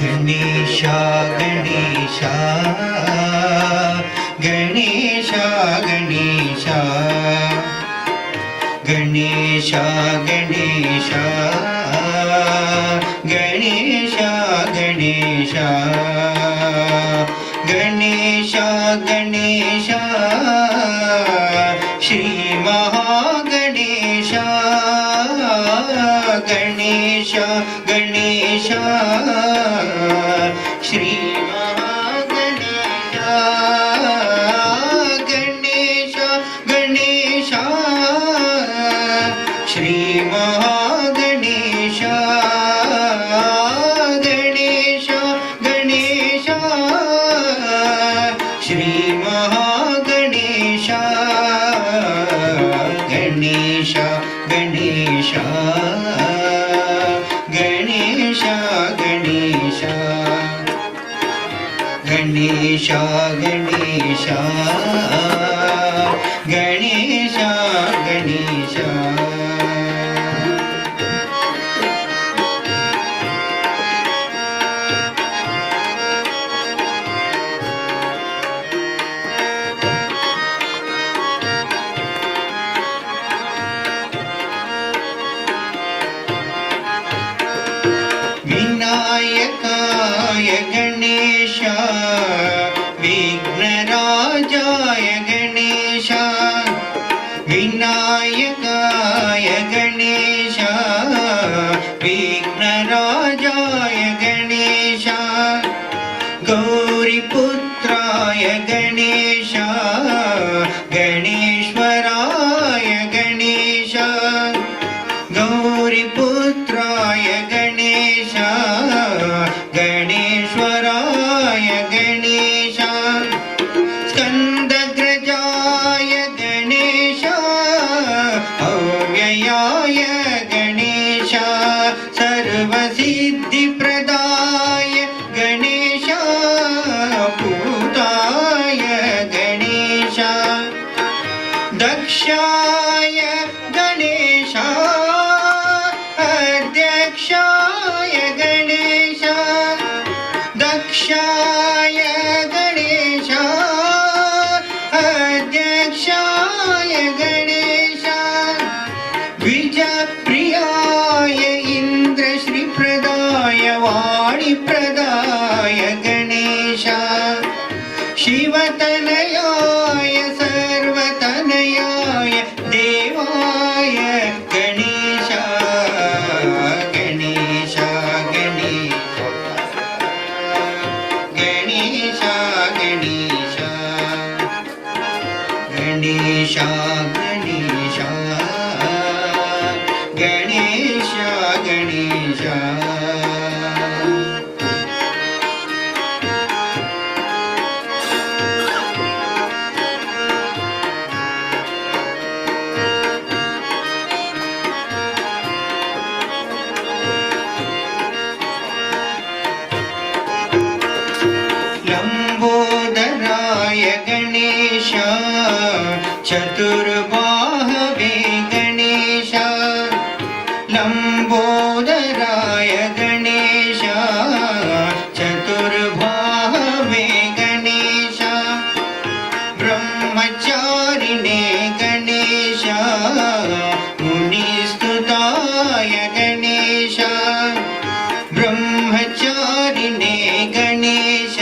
ಗಣೇಶ ಗಣೇಶ ಗಣೇಶ ಗಣೇಶ ಗಣೇಶ ಗಣೇಶ ಗಣೇಶ ಗಣೇಶ ಗಣೇಶ ಗಣೇಶ ಶ್ರೀ ಮಹಾಗಣೇಶ ಗಣೇಶ ಗಣೇಶ ಶ್ರೀ ಮಹಾಗಣೇಶ ಗಣೇಶ ಗಣೇಶ ಶ್ರೀ ಮಹಾಗಣೇಶ ಗಣೇಶ ಗಣೇಶ ಶ್ರೀ ಮಹಾಗಣೇಶ ಗಣೇಶ ಗಣೇಶ ಗಣೇಶ ಗಣೇಶ ಗಣೇಶ ಗಣೇಶ ಗಣೇಶ ಗಣೇಶ विनायकाय गणेश विघ्नराजाय गणेश विनायकाय गणेश विघ्नराजाय गणेश गौरीपुत्राय गणेश गणेश्वराय गणेश गौरीपुत्राय गणेश गणेश्वराय गणेश स्कन्दग्रजाय गणेश अव्ययाय गणेश सर्वसिद्धिप्रदाय गणेश पूताय गणेश दक्षाय गणेश अध्यक्षाय गणेश दक्षाय गणेश अध्यक्षाय गणेश द्विजप्रियाय इन्द्रश्रीप्रदाय वाणिप्रदाय गणेश शिवतनयाय सर्वतनयाय देवाय गणेश गणेश गणेश गणेश गणेश गणेश गणेश गणेश गणेश लंबोदराय गणेश चतुर्बाहवे गणेश लंबोदराय गणेश चतुर्बाहवे गणेश ब्रह्मचारिणे गणेश मुनिस्तुताय गणेश ब्रह्मचारिणे गणेश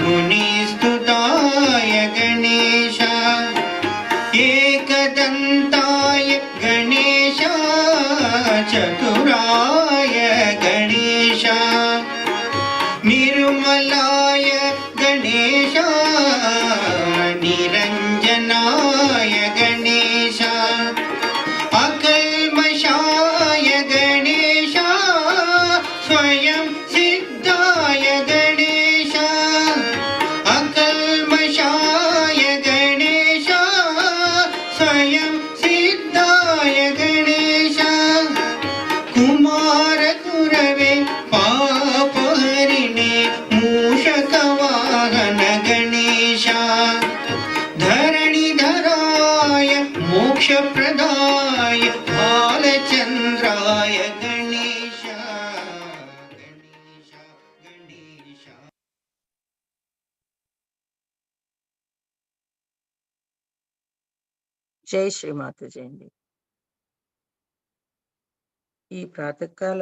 मुनिस्तुताय गणेश జై శ్రీమాతజీ అండి. ఈ ప్రాతకాల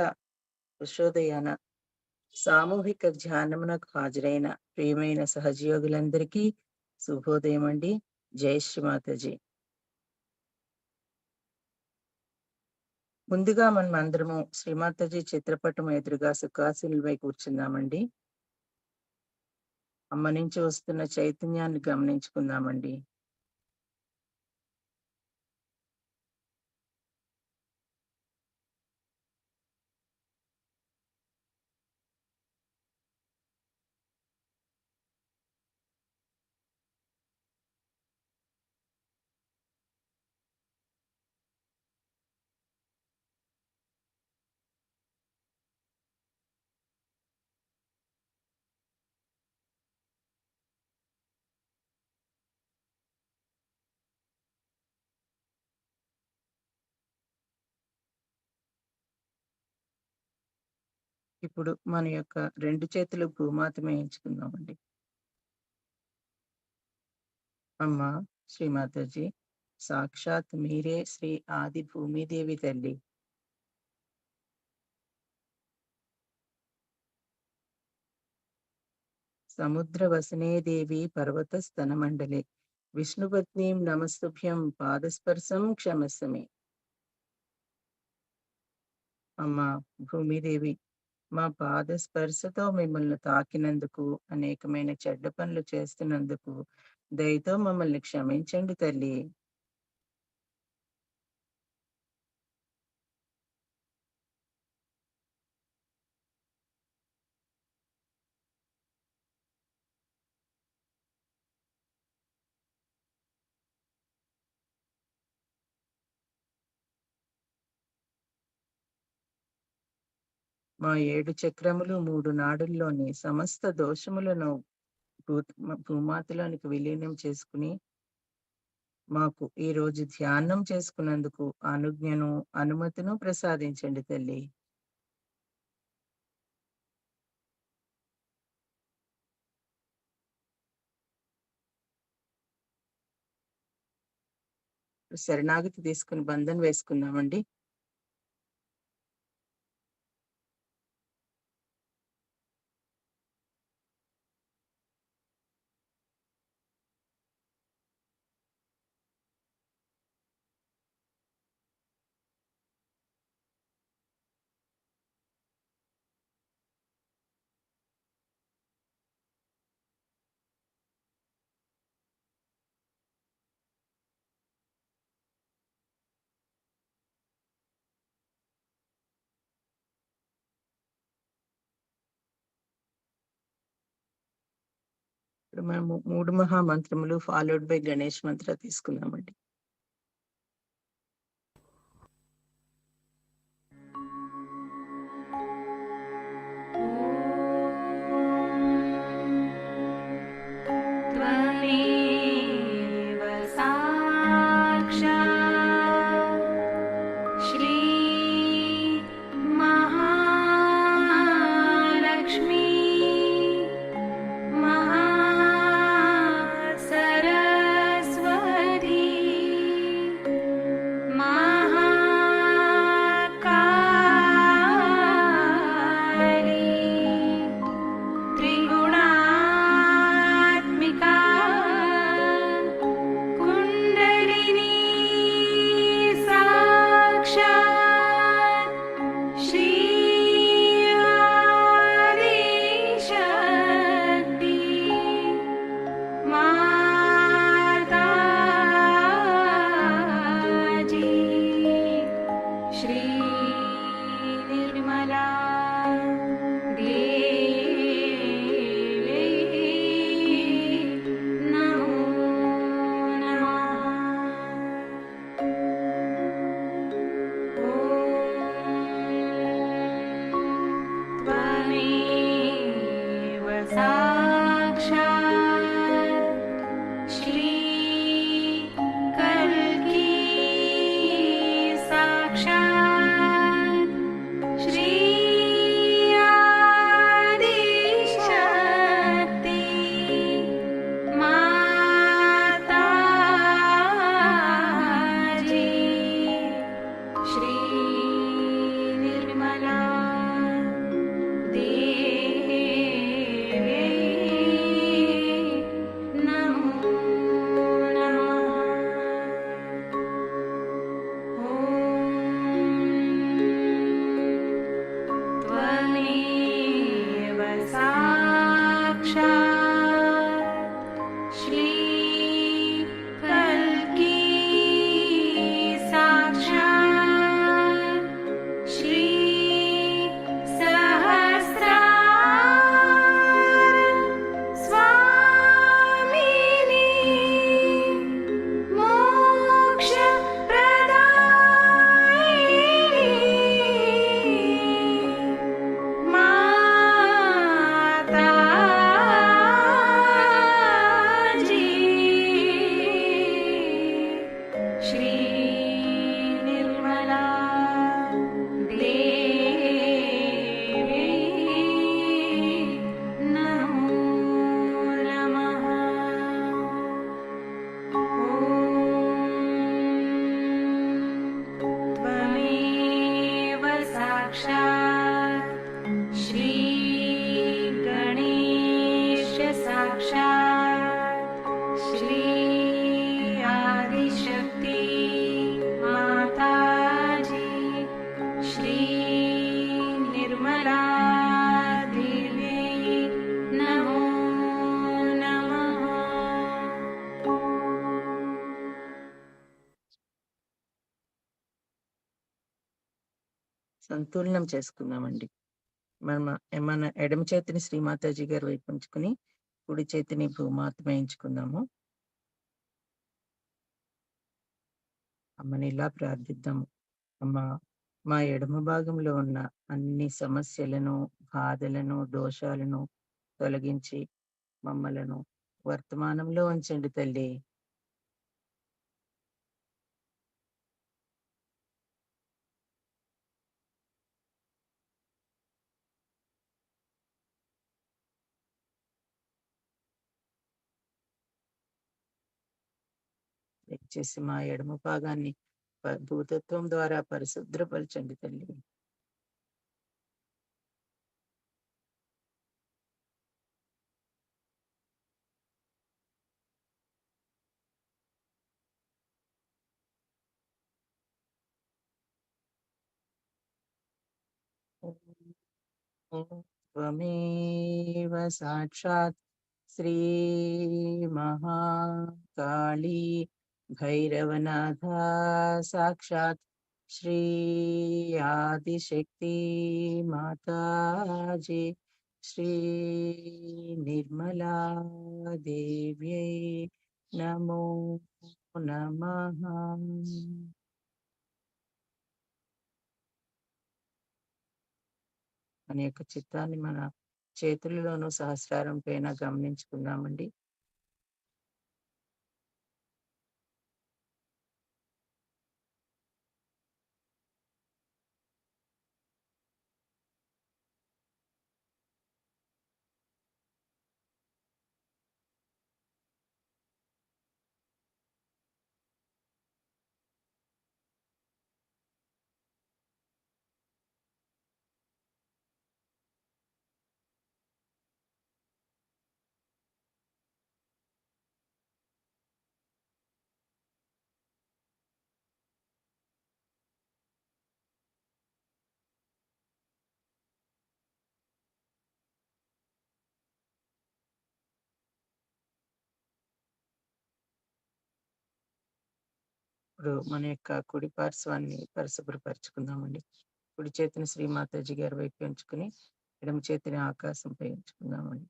ఉషోదయాన సామూహిక ధ్యానమునకు హాజరైన ప్రియమైన సహజయోగులందరికీ శుభోదయం అండి. జై శ్రీమాతజీ. ముందుగా మనం అందరము శ్రీమాతజీ చిత్రపటం ఎదురుగా సుఖాసీనులపై కూర్చుందామండి. అమ్మ నుంచి వస్తున్న చైతన్యాన్ని గమనించుకుందామండి. ఇప్పుడు మన యొక్క 2 చేతులు భూమాత వేయించుకుందామండి. అమ్మా శ్రీమాతాజీ, సాక్షాత్ మీరే శ్రీ ఆది భూమిదేవి తల్లి. సముద్ర వసనే దేవి పర్వత స్తనమండలే విష్ణుపత్నీం నమస్తుభ్యం పాదస్పర్శం క్షమస్సమే. అమ్మా భూమిదేవి, మా పాద స్పర్శతో మిమ్మల్ని తాకినందుకు, అనేకమైన చెడ్డ పనులు చేస్తున్నందుకు దయతో మమ్మల్ని క్షమించండి తల్లి. మా 7 చక్రములు 3 నాడుల్లోని సమస్త దోషములను భూమాతలోనికి విలీనం చేసుకుని మాకు ఈ రోజు ధ్యానం చేసుకున్నందుకు అనుజ్ఞను, అనుమతిను ప్రసాదించండి తల్లి. శరణాగతి తీసుకుని బంధం వేసుకుందామండి. ఇప్పుడు మేము 3 మహామంత్రములు ఫాలోడ్ బై గణేష్ మంత్ర తీసుకుందామండి. श्री సంతులనం చేసుకుందామండి. మన మన ఎడమ చేతిని శ్రీమాతాజీ గారి వైపు ఉంచుకొని, కుడి చేతిని భూమాత వేయించుకుందాము. అమ్మని ఇలా ప్రార్థిద్దాము. అమ్మా, మా ఎడమ భాగంలో ఉన్న అన్ని సమస్యలను, బాధలను, దోషాలను తొలగించి మమ్మలను వర్తమానంలో ఉంచండి తల్లి. దయచేసి మా ఎడమ భాగాన్ని భూతత్వం ద్వారా పరిశుభ్రపరచండి తల్లి. त्वमेव साक्षात् श्रीमहाकाली भैरवनाथा साक्षात् श्री आदिशक्ति माताजी श्री निर्मला देव्यै नमो नमः. మన యొక్క చిత్తాన్ని మన చేతులలోనూ సహస్రారం పైన గమనించుకుందామండి. ఇప్పుడు మన యొక్క కుడి పార్శ్వాన్ని పరిశుభ్రపరచుకుందామండి. కుడి చేతిని శ్రీమాతాజీ గారి వైపు ఉంచుకుని, ఎడమ చేతిని ఆకాశంపై ఉంచుకుందామండి.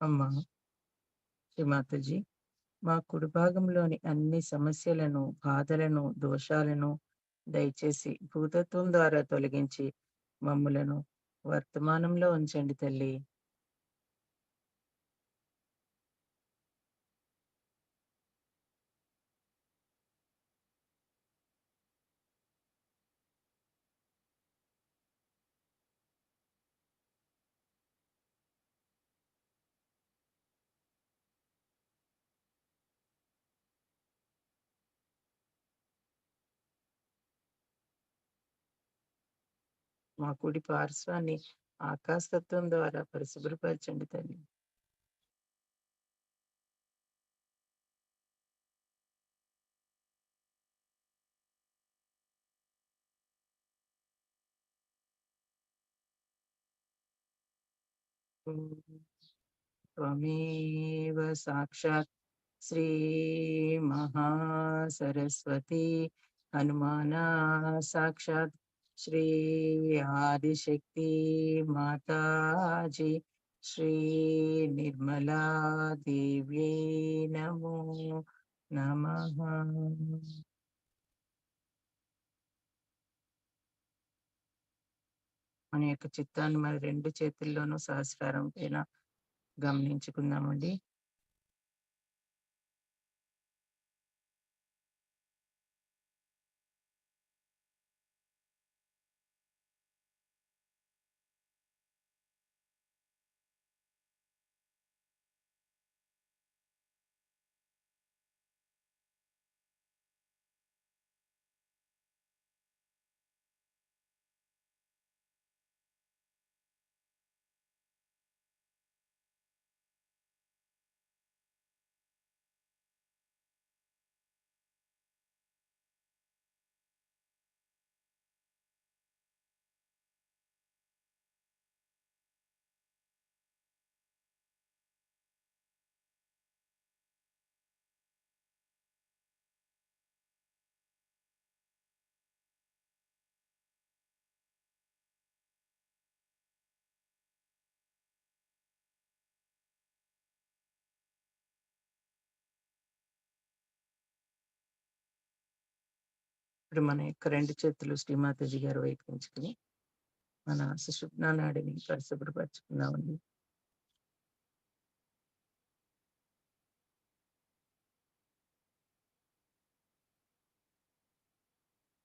అమ్మ శ్రీమాతాజీ, మా కుడి భాగంలోని అన్ని సమస్యలను, బాధలను, దోషాలను దయచేసి భూతత్వం ద్వారా తొలగించి మమ్ములను వర్తమానంలో ఉంచండి తల్లి. మా కుడి పార్శ్వాన్ని ఆకాశతత్వం ద్వారా పరిశుభ్రపరచండి తల్లి. त्वमेव साक्षात् श्रीमहासरस्वती हनुमाना साक्षात् श्री आदिशक्ति माताजी श्री निर्मला देव्यै नमो नमः. మన యొక్క చిత్తాన్ని మన రెండు చేతుల్లోనూ సహస్రారం పైన గమనించుకుందామండి. ఇప్పుడు మన యొక్క 2 చేతులు శ్రీమాతాజీ గారి వైపు ఉంచుకొని, మన సుషుమ్నా నాడిని పరిశుభ్రపరచుకుందామండి.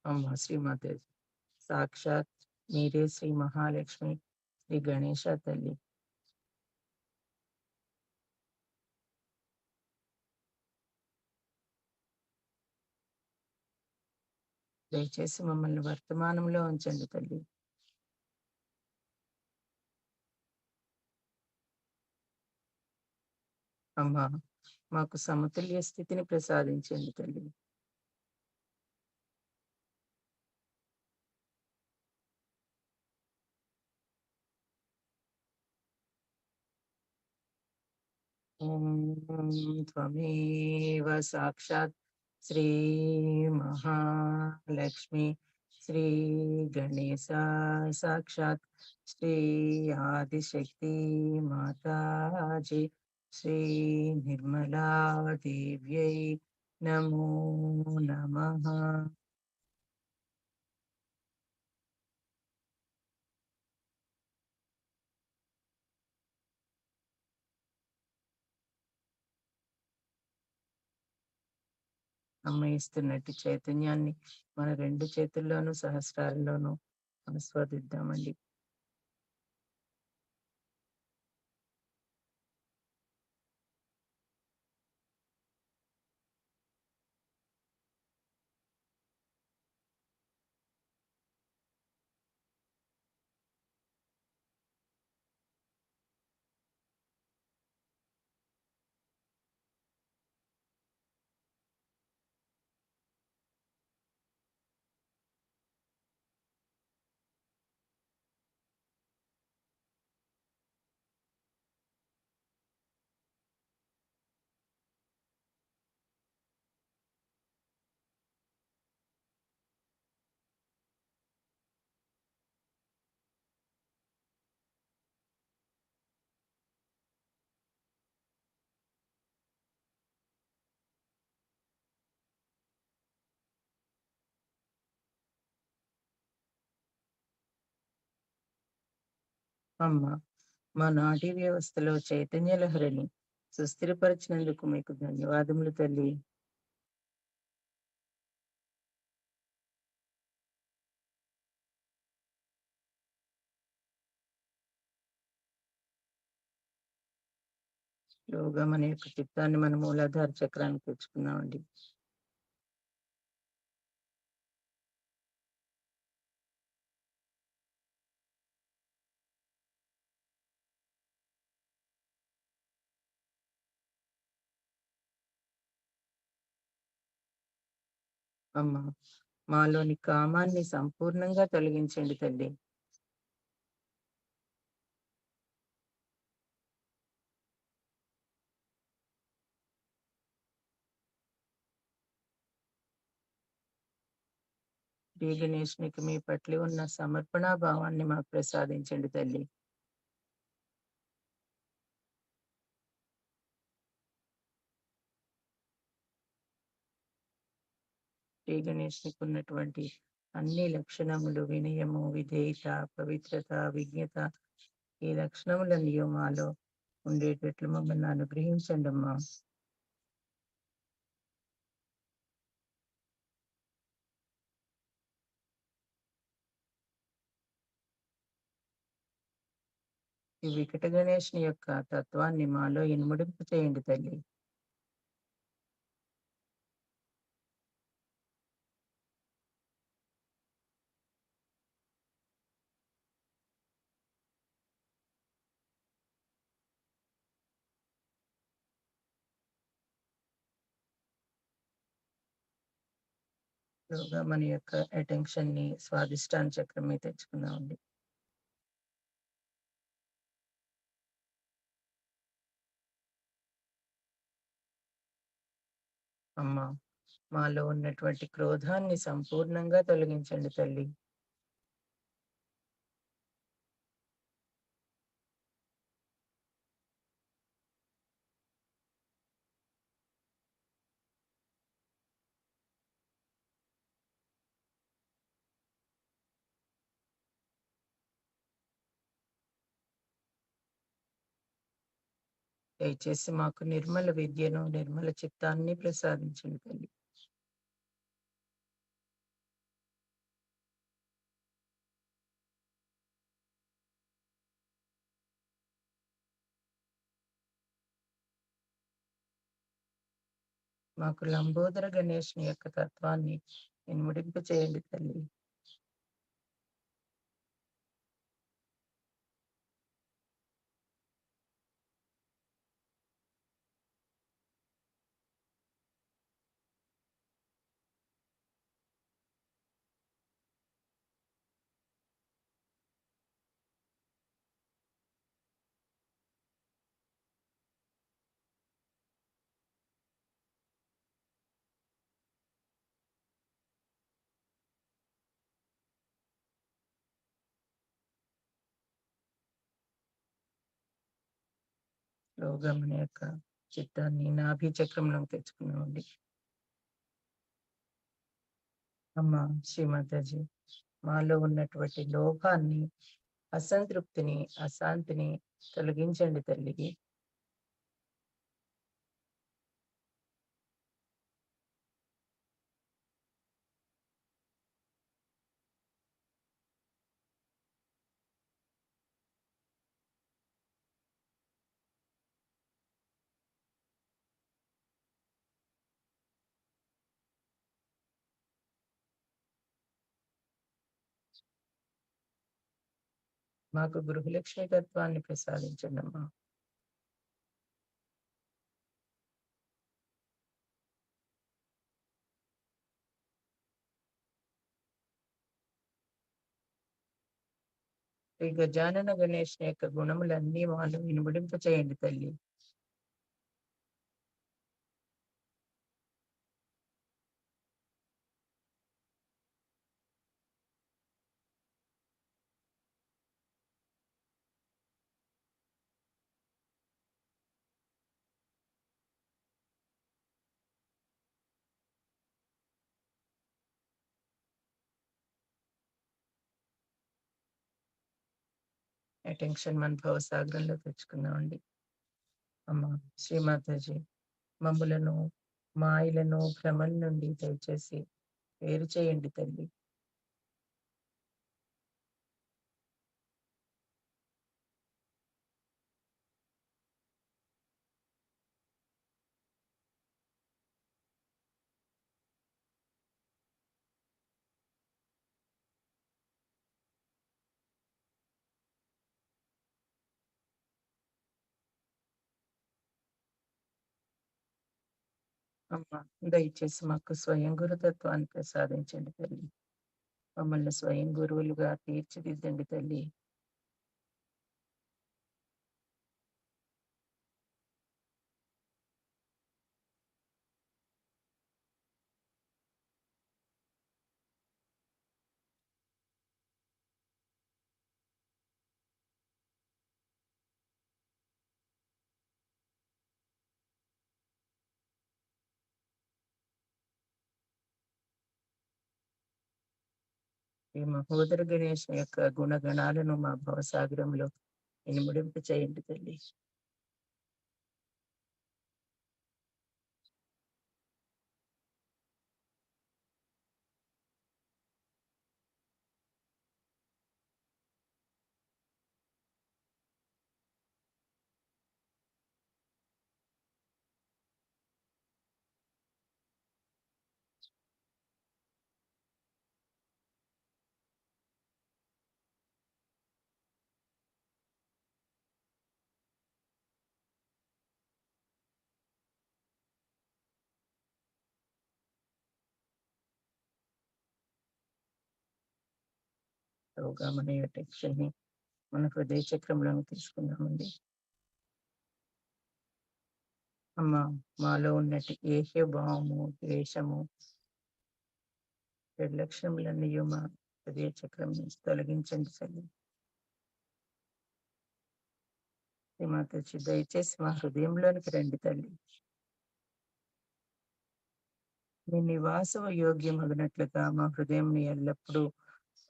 అమ్మ శ్రీమాతాజీ, సాక్షాత్ మీరే శ్రీ మహాలక్ష్మి, శ్రీ గణేశ తల్లి. దయచేసి మమ్మల్ని వర్తమానంలో ఉంచండి తల్లి. అమ్మా, మాకు సమతుల్య స్థితిని ప్రసాదించండి తల్లి. ఓం త్వమేవ సాక్షాత్ శ్రీ మహాలక్ష్మి, శ్రీ గణేశ సాక్షాత్ శ్రీ ఆదిశక్తి మాతాజీ, శ్రీ నిర్మలా దేవ్యై నమో నమః. అమ్మయిస్తున్నట్టు చైతన్యాన్ని మన 2 చేతుల్లోనూ సహస్రాల్లోనూ ఆస్వాదిద్దామండి. అమ్మ, మా నాడీ వ్యవస్థలో చైతన్య లహరిని సుస్థిరపరిచినందుకు మీకు ధన్యవాదములు తల్లి. యోగా మన యొక్క చిత్తాన్ని మన మూలాధార చక్రానికి తెచ్చుకున్నామండి. అమ్మ, మాలోని కామాన్ని సంపూర్ణంగా తొలగించండి తల్లి. శ్రీ గణేష్నికి మీ పట్ల ఉన్న సమర్పణా భావాన్ని మాకు ప్రసాదించండి తల్లి. శ్రీ గణేష్నికి ఉన్నటువంటి అన్ని లక్షణములు, వినయము, విధేయత, పవిత్రత, విజ్ఞత, ఈ లక్షణములన్నీ మాలో ఉండేటట్లు మమ్మల్ని అనుగ్రహించండి అమ్మా. ఈ వికట గణేష్ని యొక్క తత్వాన్ని మాలో ఇనుమడింపు చేయండి తల్లి. యోగా మన యొక్క అటెన్షన్ ని స్వాదిష్టాన చక్రం మీద తెచ్చుకుందామండి. అమ్మా, మాలో ఉన్నటువంటి క్రోధాన్ని సంపూర్ణంగా తొలగించండి తల్లి. దయచేసి మాకు నిర్మల విద్యను, నిర్మల చిత్తాన్ని ప్రసాదించండి తల్లి. మాకు లంబోదర గణేష్‌ని యొక్క తత్వాన్ని ఇనుమడింప చేయండి తల్లి. యోగముని యొక్క చిత్తాన్ని నాభి చక్రంలోకి తెచ్చుకున్నామండి. అమ్మ శ్రీమాతాజీ, మాలో ఉన్నటువంటి లోపాన్ని, అసంతృప్తిని, అశాంతిని తొలగించండి తల్లి. మాకు గృహలక్ష్మి తత్వాన్ని ప్రసాదించండి అమ్మా. శ్రీ గజానన గణేష్ యొక్క గుణములన్నీ వాళ్ళు వినుబడింప చేయండి తల్లి. అటెన్షన్ మన భవసాగరంలో తెచ్చుకుందామండి. అమ్మ శ్రీమాతాజీ, మమ్ములను మాయలను భ్రమల నుండి దయచేసి వేరు చేయండి తల్లి. అమ్మ దయచేసి మాకు స్వయం గురుతత్వాన్ని ప్రసాదించండి తల్లి. మమ్మల్ని స్వయం గురువులుగా తీర్చిదిద్దండి తల్లి. ఈ మహోదర గణేష్ యొక్క గుణగణాలను మా భవసాగరంలో ఇనుమడింపు చేయండి తల్లి. యోగమనే అటెన్షన్ ని మన హృదయ చక్రంలోకి తీసుకుందామండి. అమ్మ మాలో ఉన్నట్టు ఏహ్య భావము, ద్వేషము, నిర్లక్ష్యములన్నీ మా హృదయ చక్రం నుంచి తొలగించండి తల్లి. శ్రీమాతాజీ దయచేసి మా హృదయంలోనికి రండి తల్లి. మీ నివాస యోగ్యమగినట్లుగా మా హృదయంని ఎల్లప్పుడూ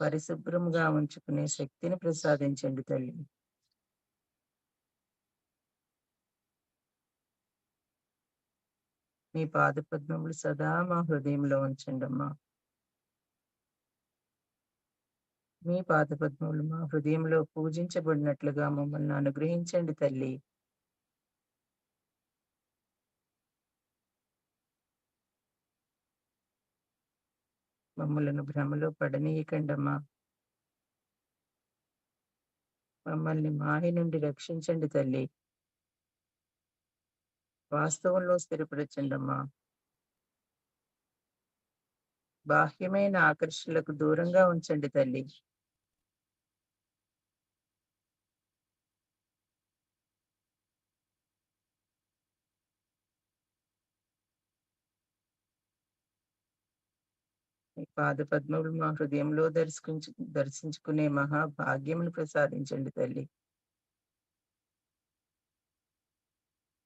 పరిశుభ్రంగా ఉంచుకునే శక్తిని ప్రసాదించండి తల్లి. మీ పాదపద్మములు సదా మా హృదయంలో ఉంచండమ్మా. మీ పాదపద్మములు మా హృదయంలో పూజించబడినట్లుగా మమ్మల్ని అనుగ్రహించండి తల్లి. మమ్మలను భ్రమలో పడనీయకండమ్మా. మమ్మల్ని మాయ నుండి రక్షించండి తల్లి. వాస్తవంలో స్థిరపరచండమ్మా. బాహ్యమైన ఆకర్షణలకు దూరంగా ఉంచండి తల్లి. మీ పాదపద్మములు మా హృదయంలో దర్శించుకునే మహాభాగ్యమును ప్రసాదించండి తల్లి.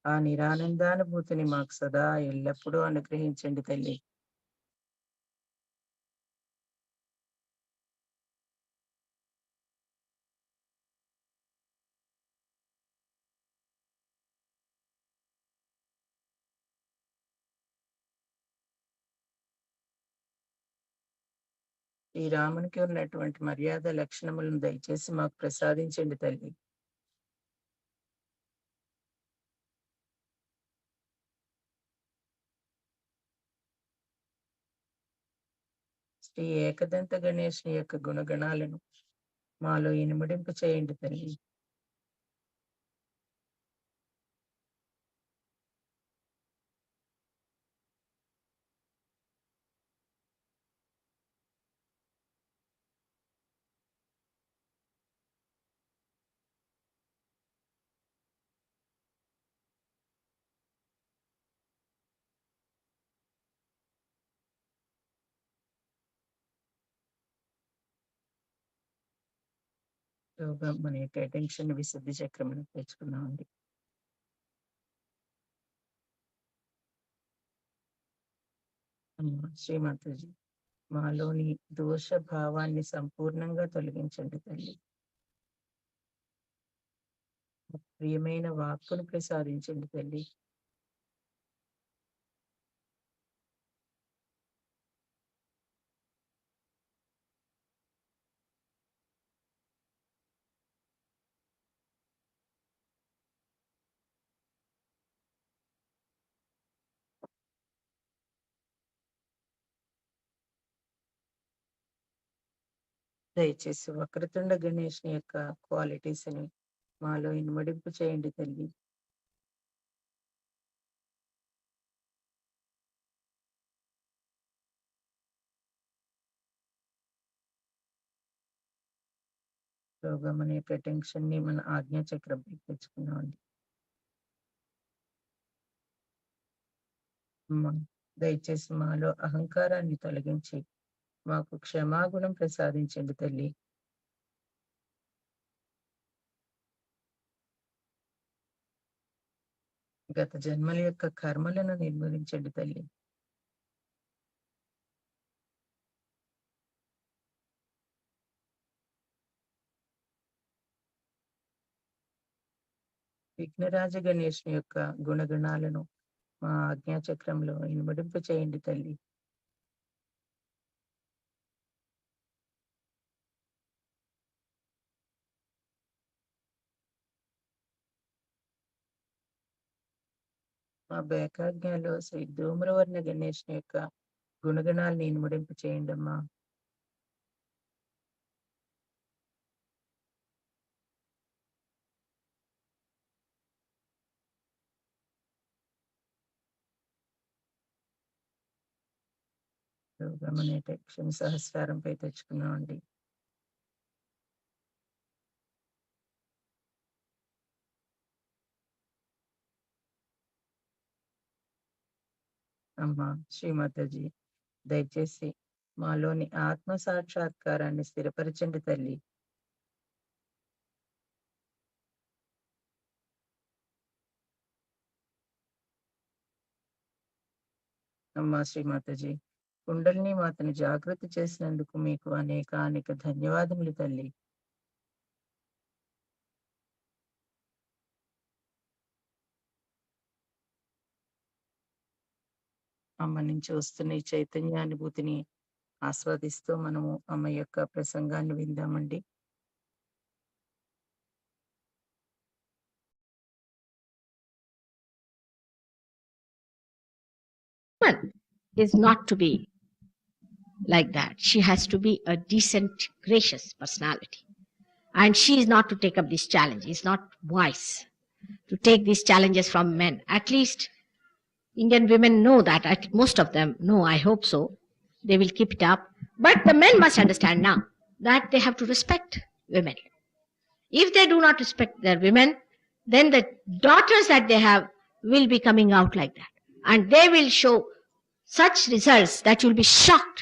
ఆ నిరానందానుభూతిని మాకు సదా ఎల్లప్పుడూ అనుగ్రహించండి తల్లి. శ్రీరామునికి ఉన్నటువంటి మర్యాద లక్షణములను దయచేసి మాకు ప్రసాదించండి తల్లి. శ్రీ ఏకదంత గణేశుని యొక్క గుణగణాలను మాలో ఇనుమడింపు చేయండి తల్లి. యోగా మన యొక్క అటెన్షన్ విశుద్ధి చక్రమును తెచ్చుకున్నామండి. శ్రీమాతాజీ, మాలోని దోష భావాన్ని సంపూర్ణంగా తొలగించండి తల్లి. ప్రియమైన వాక్కును ప్రసాదించండి తల్లి. దయచేసి వక్రతుండ గణేష్ని యొక్క క్వాలిటీస్ ని మాలో ఇనుమడింపు చేయండి తల్లి. యోగా మన యొక్క టెన్షన్ ని మన ఆజ్ఞా చక్రంపై తెచ్చుకున్నామండి. అమ్మా, దయచేసి మాలో అహంకారాన్ని తొలగించి మాకు క్షమాగుణం ప్రసాదించండి తల్లి. గత జన్మల యొక్క కర్మలను నిర్మూలించండి తల్లి. విఘ్నరాజ గణేష్ని యొక్క గుణగణాలను మా ఆజ్ఞా చక్రంలో ఇనుమడింపు చేయండి తల్లి. మా బేకాజ్ఞలో శ్రీ ధూమ్రవర్ణ గణేష్ని యొక్క గుణగణాలను ఇనుమడింపు చేయండి అమ్మా. యోగా మన టెన్షన్ సహస్రారంపై తెచ్చుకున్నామండి. అమ్మా శ్రీమాతాజీ, దయచేసి మాలోని ఆత్మ సాక్షాత్కారాన్ని స్థిరపరచండి తల్లి. అమ్మా శ్రీమాతాజీ, కుండలిని మాతను జాగృతి చేసినందుకు మీకు అనేక అనేక ధన్యవాదములు తల్లి. అమ్మ నుంచి వస్తున్న ఈ చైతన్యానుభూతిని ఆస్వాదిస్తూ మనము అమ్మ యొక్క ప్రసంగాన్ని విందామండి. Woman is not to be like that. She has to be a decent, gracious personality. And she is not to take up this challenge. It's not wise to take these challenges from men. At least Indian women know that. Most of them know, I hope so. They will keep it up. But the men must understand now that they have to respect women. If they do not respect their women, then the daughters that they have will be coming out like that. And they will show such results that you'll be shocked.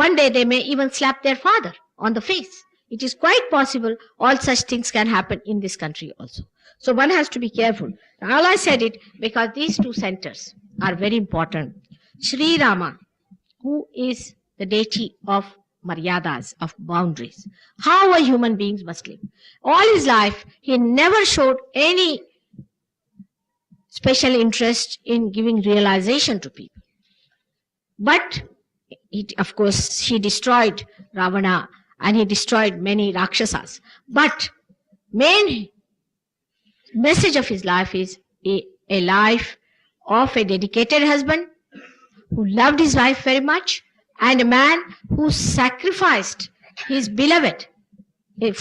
One day they may even slap their father on the face. It is quite possible all such things can happen in this country also. So one has to be careful. All I said it because these two centers are very important. Sri Rama, who is the deity of maryadas, of boundaries, how a human being must live. All his life, he never showed any special interest in giving realization to people. But, of course, he destroyed Ravana and he destroyed many Rakshasas. But main message of his life is a life of a dedicated husband who loved his wife very much, and a man who sacrificed his beloved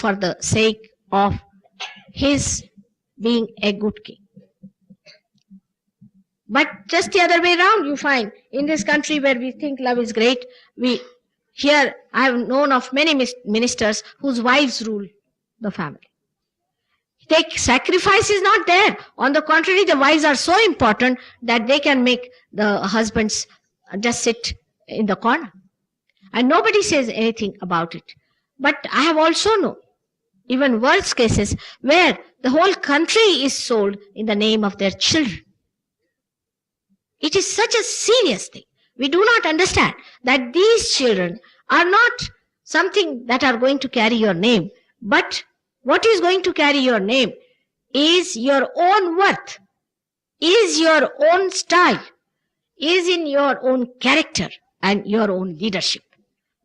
for the sake of his being a good king. But just the other way around, you find in this country where we think love is great, I have known of many ministers whose wives rule the family. The sacrifice is not there. On the contrary, the wives are so important that they can make the husbands just sit in the corner. And nobody says anything about it. But I have also known even worse cases where the whole country is sold in the name of their children. It is such a serious thing. We do not understand that these children are not something that are going to carry your name, but what is going to carry your name is your own worth, is your own style, is in your own character and your own leadership.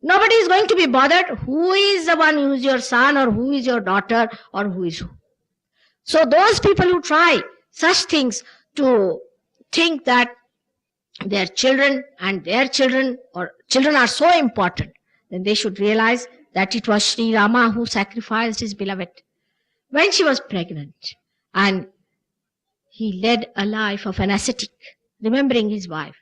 Nobody is going to be bothered who is the one who is your son or who is your daughter or who is who. So those people who try such things to think that their children and their children or children are so important, then they should realize that it was Sri Rama who sacrificed his beloved when she was pregnant, and he led a life of an ascetic, remembering his wife.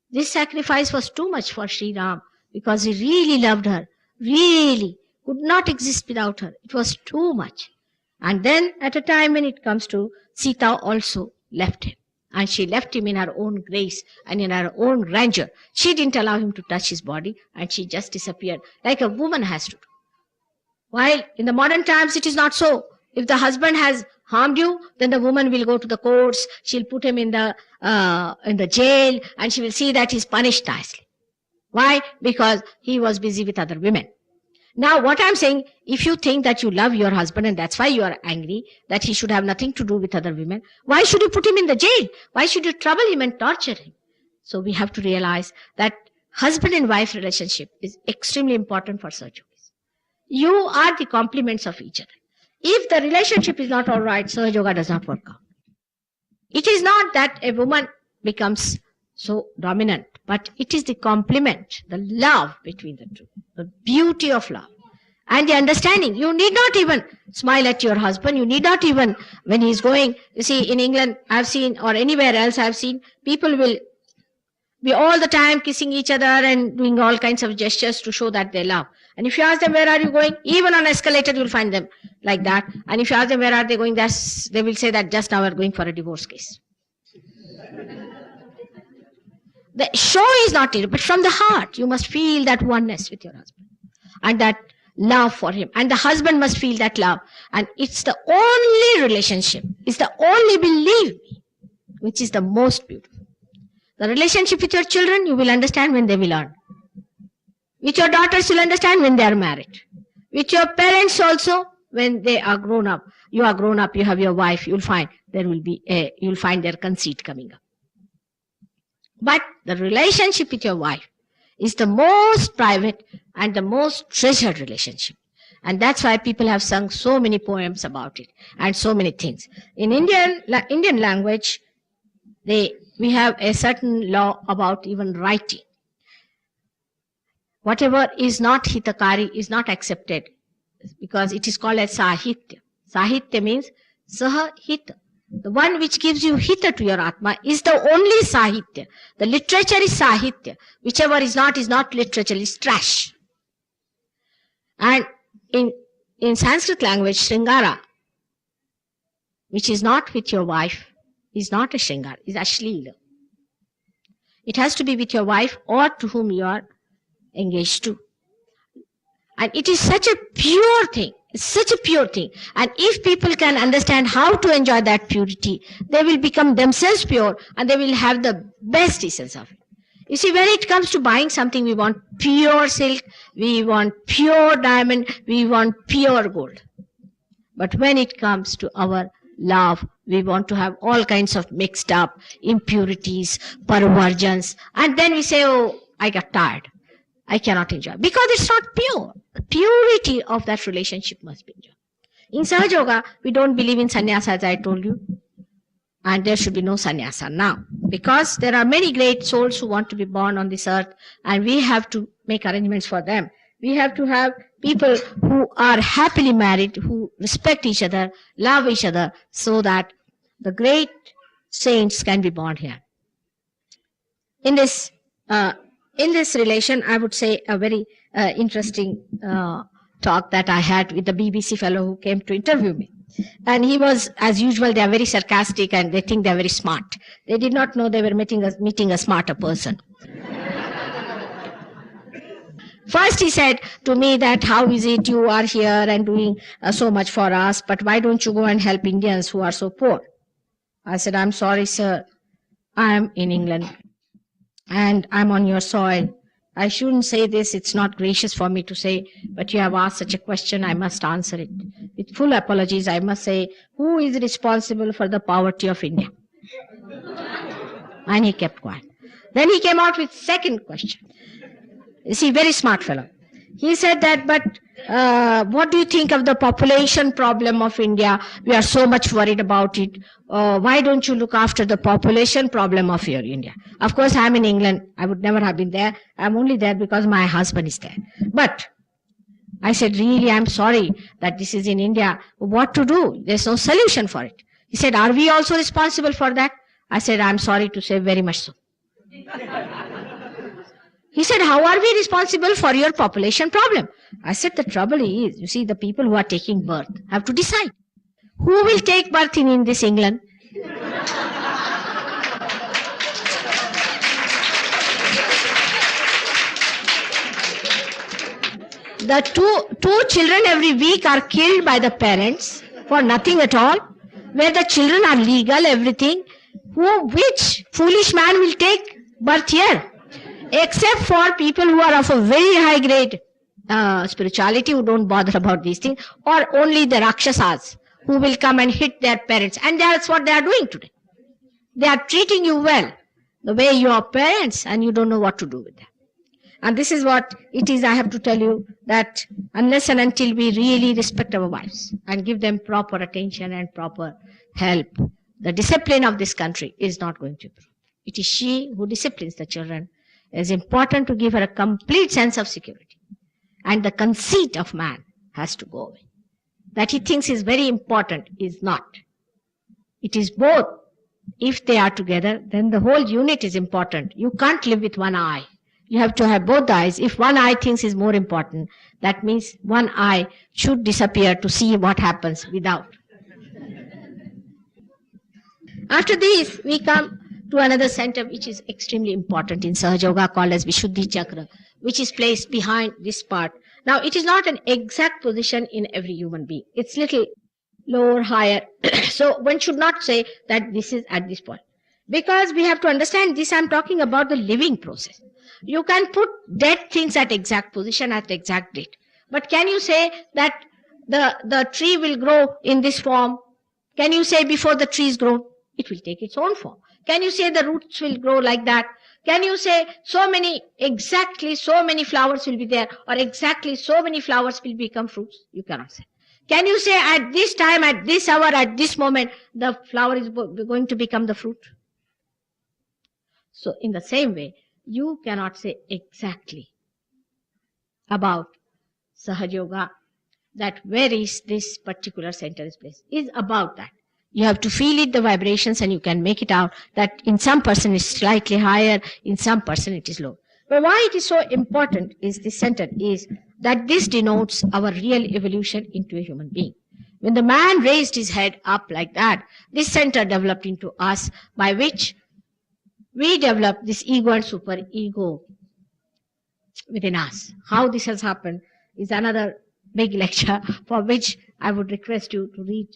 This sacrifice was too much for Sri Ram because he really loved her, really could not exist without her. It was too much. And then at a time when it comes to Sita also left him. And she left him in her own grace and in her own grandeur. She didn't allow him to touch his body, and she just disappeared like a woman has to do. While in the modern times it is not so. If the husband has harmed you, then the woman will go to the courts, she'll put him in the jail, and she will see that he's punished nicely. Why? Because he was busy with other women. Now what I'm saying, if you think that you love your husband and that's why you are angry, that he should have nothing to do with other women, why should you put him in the jail? Why should you trouble him and torture him? So we have to realize that husband and wife relationship is extremely important for Sahaja Yogis. You are the complements of each other. If the relationship is not all right, Sahaja Yoga does not work out. It is not that a woman becomes so dominant, but it is the complement, the love between the two, the beauty of love and the understanding. You need not even smile at your husband. You need not even, when he's going, you see, in England I've seen, or anywhere else I've seen, people will be all the time kissing each other and doing all kinds of gestures to show that they love. And if you ask them, where are you going? Even on escalator, you'll find them like that. And if you ask them, where are they going? They will say that just now we're going for a divorce case. The show is not needed, but from the heart, you must feel that oneness with your husband and that love for him. And the husband must feel that love. And it's the only relationship, it's the only, believe me, which is the most beautiful. The relationship with your children, you will understand when they will learn. With your daughters, you'll understand when they are married. With your parents also, when they are grown up. You are grown up, you have your wife, you'll find their conceit coming up. But the relationship with your wife is the most private and the most treasured relationship. And that's why people have sung so many poems about it and so many things. In Indian language, we have a certain law about even writing. Whatever is not hitakari is not accepted because it is called as sahitya. Sahitya means sahahita. The one which gives you hita to your atma is the only sahitya. The literature is sahitya. Whichever is not literature, is trash. And in Sanskrit language, Sringara, which is not with your wife, is not a Shringara, is Ashlila. It has to be with your wife or to whom you are engaged to. And it is such a pure thing. It's such a pure thing. And if people can understand how to enjoy that purity, they will become themselves pure and they will have the best essence of it. You see, when it comes to buying something, we want pure silk, we want pure diamond, we want pure gold. But when it comes to our love, we want to have all kinds of mixed up impurities, perversions, and then we say, oh, I got tired. I cannot enjoy. Because it's not pure. The purity of that relationship must be enjoyed. In Sahaja Yoga, we don't believe in sannyasa, as I told you. And there should be no sannyasa now. Because there are many great souls who want to be born on this earth, and we have to make arrangements for them. We have to have people who are happily married, who respect each other, love each other, so that the great saints can be born here. In this relation, I would say a very interesting talk that I had with the BBC fellow who came to interview me. And he was, as usual, they are very sarcastic and they think they are very smart. They did not know they were meeting a smarter person. First he said to me that, how is it you are here and doing so much for us, but why don't you go and help Indians who are so poor? I said, I'm sorry, sir. I'm in England and I'm on your soil. I shouldn't say this, it's not gracious for me to say, but you have asked such a question, I must answer it. With full apologies, I must say, who is responsible for the poverty of India? And he kept quiet. Then he came out with second question. You see, very smart fellow. He said that, but what do you think of the population problem of India? We are so much worried about it. Why don't you look after the population problem of your India? Of course, I'm in England. I would never have been there. I'm only there because my husband is there. But I said, really, I'm sorry that this is in India. What to do? There's no solution for it. He said, are we also responsible for that? I said, I'm sorry to say, very much so. He said, how are we responsible for your population problem? I said, the trouble is, you see, the people who are taking birth have to decide. Who will take birth in this England? The two children every week are killed by the parents for nothing at all, where the children are legal, everything. Which foolish man will take birth here? Except for people who are of a very high grade spirituality, who don't bother about these things, or only the Rakshasas who will come and hit their parents. And that's what they are doing today. They are treating you well, the way you are parents, and you don't know what to do with them. And this is what it is, I have to tell you, that unless and until we really respect our wives and give them proper attention and proper help, the discipline of this country is not going to improve. It is she who disciplines the children. It is important to give her a complete sense of security. And the conceit of man has to go away. That he thinks is very important is not. It is both. If they are together, then the whole unit is important. You can't live with one eye. You have to have both eyes. If one eye thinks is more important, that means one eye should disappear to see what happens without. After this, we come to another center which is extremely important in Sahaja Yoga, called as Vishuddhi Chakra, which is placed behind this part. Now, it is not an exact position in every human being. It's little lower, higher. So one should not say that this is at this point. Because we have to understand this, I'm talking about the living process. You can put dead things at exact position at the exact date. But can you say that the tree will grow in this form? Can you say before the tree is grown? It will take its own form. Can you say the roots will grow like that? Can you say exactly so many flowers will be there, or exactly so many flowers will become fruits? You cannot say. Can you say at this time, at this hour, at this moment, the flower is going to become the fruit? So in the same way, you cannot say exactly about Sahaja Yoga that where is this particular center is placed. Is about that. You have to feel it, the vibrations, and you can make it out that in some person it's slightly higher, in some person it is low. But why it is so important is this center is that this denotes our real evolution into a human being. When the man raised his head up like that, this center developed into us, by which we develop this ego and super ego within us. How this has happened is another big lecture, for which I would request you to read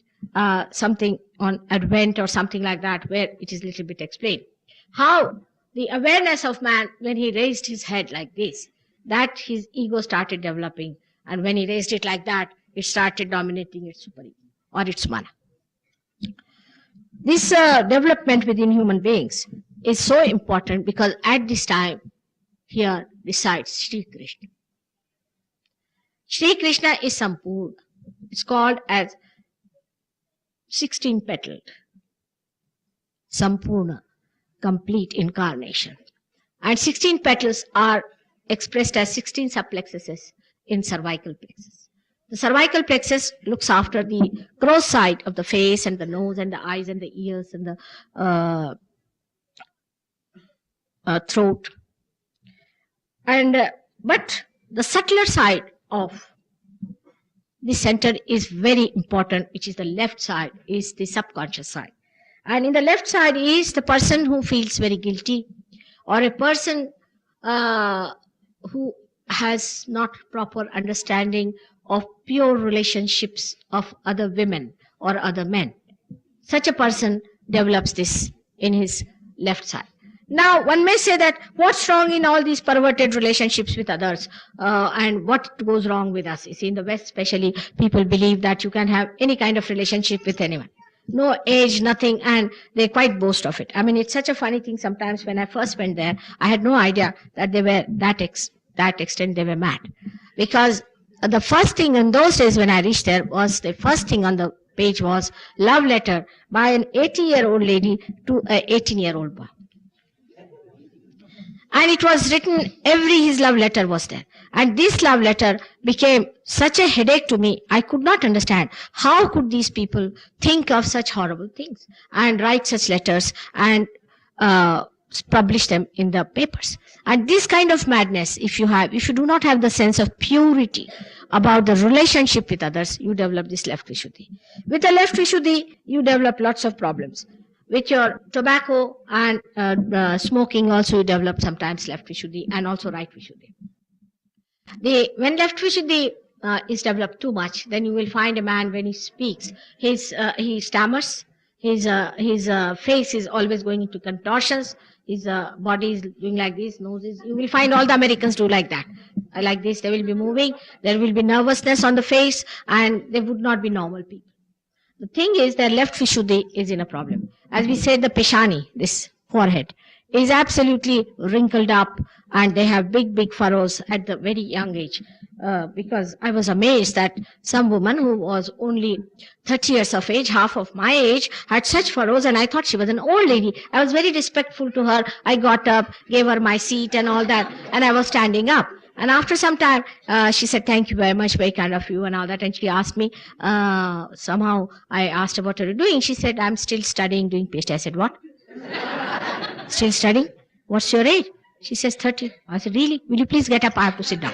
something on Advent or something like that, where it is a little bit explained. How the awareness of man, when he raised his head like this, that his ego started developing, and when he raised it like that, it started dominating its super ego or its mana. This development within human beings is so important because at this time here resides Sri Krishna. Sri Krishna is Sampurna. It's called as 16-petaled, Sampurna, complete incarnation. And 16 petals are expressed as 16 subplexuses in cervical plexus. The cervical plexus looks after the gross side of the face and the nose and the eyes and the ears and the throat. And but the subtler side of the center is very important, which is the left side, is the subconscious side. And in the left side is the person who feels very guilty, or a person who has not proper understanding of pure relationships of other women or other men. Such a person develops this in his left side. Now, one may say that what's wrong in all these perverted relationships with others, and what goes wrong with us? You see, in the West especially, people believe that you can have any kind of relationship with anyone. No age, nothing, and they quite boast of it. I mean, it's such a funny thing sometimes. When I first went there, I had no idea that they were that extent they were mad. Because the first thing in those days when I reached there was, the first thing on the page was love letter by an 80-year-old lady to an 18-year-old boy. And it was written, his love letter was there. And this love letter became such a headache to me. I could not understand how could these people think of such horrible things and write such letters and publish them in the papers. And this kind of madness, if you do not have the sense of purity about the relationship with others, you develop this left Vishuddhi. With the left Vishuddhi, you develop lots of problems. With your tobacco and smoking also, you develop sometimes left Vishuddhi and also right Vishuddhi. When left Vishuddhi is developed too much, then you will find a man when he speaks, he stammers, his face is always going into contortions, his body is doing like this, noses. You will find all the Americans do like that. Like this, they will be moving, there will be nervousness on the face, and they would not be normal people. The thing is, their left Vishuddhi is in a problem. As we said, the Peshani, this forehead, is absolutely wrinkled up, and they have big furrows at the very young age. Because I was amazed that some woman who was only 30 years of age, half of my age, had such furrows, and I thought she was an old lady. I was very respectful to her. I got up, gave her my seat and all that, and I was standing up. And after some time, she said, "Thank you very much, very kind of you," and all that. And she asked me, somehow I asked her, "What are you doing?" She said, "I'm still studying, doing PhD." I said, "What? Still studying? What's your age?" She says, 30. I said, "Really? Will you please get up? I have to sit down."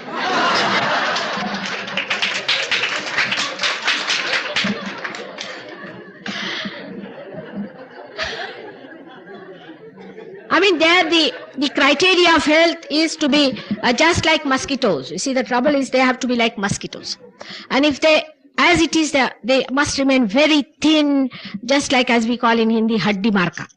I mean, there the criteria of health is to be just like mosquitoes. You see, the trouble is they have to be like mosquitoes. And if as it is, they must remain very thin, just like, as we call in Hindi, haddi marka.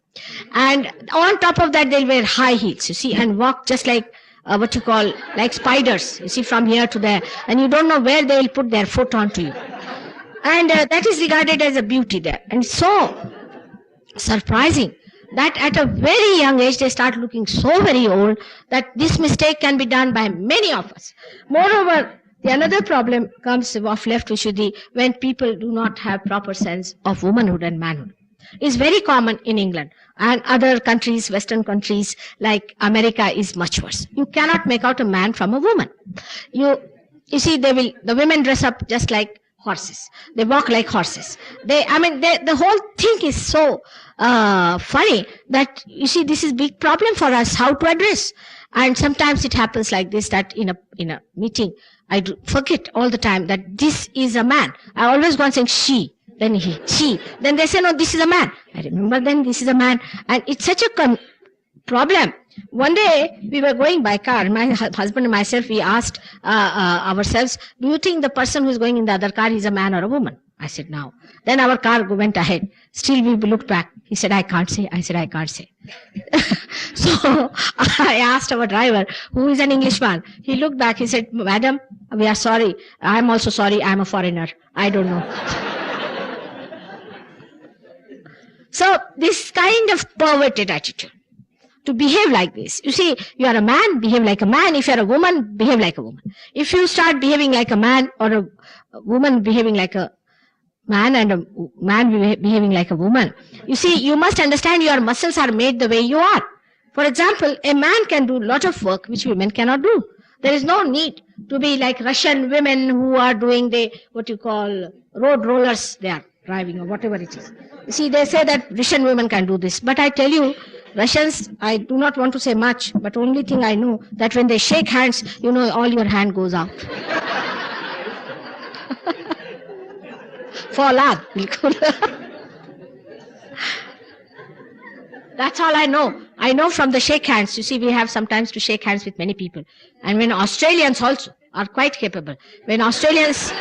And on top of that, they'll wear high heels, you see, and walk just like what you call, like spiders, you see, from here to there. And you don't know where they will put their foot onto you. And that is regarded as a beauty there. And so surprising that at a very young age they start looking so very old that this mistake can be done by many of us. Moreover, the another problem comes of left Vishuddhi when people do not have proper sense of womanhood and manhood. It's very common in England and other countries, Western countries like America is much worse. You cannot make out a man from a woman. You see, the women dress up just like horses. They walk like horses. The whole thing is so funny that you see, this is big problem for us how to address. And sometimes it happens like this, that in a meeting, I forget all the time that this is a man. I always go on saying she, then he, she. Then they say, no, this is a man. I remember then this is a man. And it's such a problem. One day we were going by car, my husband and myself, we asked ourselves, do you think the person who is going in the other car is a man or a woman? I said, no. Then our car went ahead. Still we looked back. He said, I can't say. I said, I can't say. So I asked our driver, who is an Englishman. He looked back. He said, madam, we are sorry. I am also sorry. I am a foreigner. I don't know. So this kind of perverted attitude, to behave like this. You see, you are a man, behave like a man. If you are a woman, behave like a woman. If you start behaving like a man, or a woman behaving like a man, and a man behaving like a woman, you see, you must understand your muscles are made the way you are. For example, a man can do a lot of work which women cannot do. There is no need to be like Russian women who are doing what you call road rollers they are driving, or whatever it is. You see, they say that Russian women can do this. But I tell you, Russians, I do not want to say much, but only thing I know, that when they shake hands, you know, all your hand goes out. For laugh. That's all I know. I know from the shake hands. You see, we have sometimes to shake hands with many people. And when Australians also are quite capable, when Australians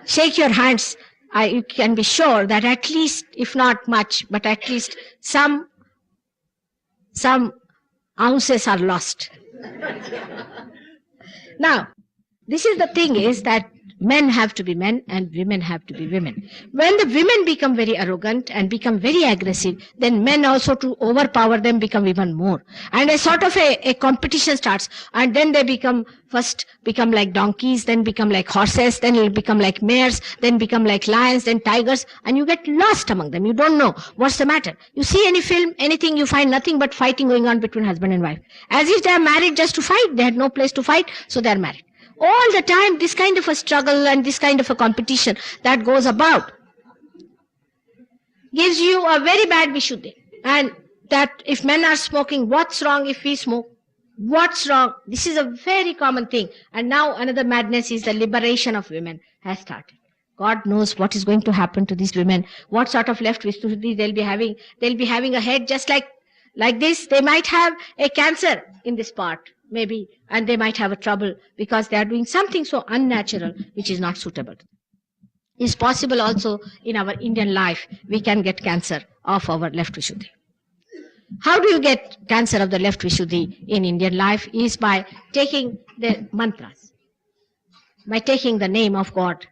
shake your hands, you can be sure that at least, if not much, but at least some ounces are lost. Now, this is the thing, is that men have to be men and women have to be women. When the women become very arrogant and become very aggressive, then men also, to overpower them, become even more. And a sort of a competition starts. And then they first become like donkeys, then become like horses, then it'll become like mares, then become like lions, then tigers, and you get lost among them. You don't know what's the matter. You see any film, anything, you find nothing but fighting going on between husband and wife. As if they are married just to fight. They had no place to fight, so they are married. All the time, this kind of a struggle and this kind of a competition that goes about gives you a very bad Vishuddhi. And that if men are smoking, what's wrong if we smoke? What's wrong? This is a very common thing. And now another madness is the liberation of women has started. God knows what is going to happen to these women. What sort of left Vishuddhi they'll be having. They'll be having a head just like this. They might have a cancer in this part, maybe, and they might have a trouble because they are doing something so unnatural which is not suitable. It's possible also in our Indian life we can get cancer of our left Vishuddhi. How do you get cancer of the left Vishuddhi in Indian life? Is by taking the mantras, by taking the name of God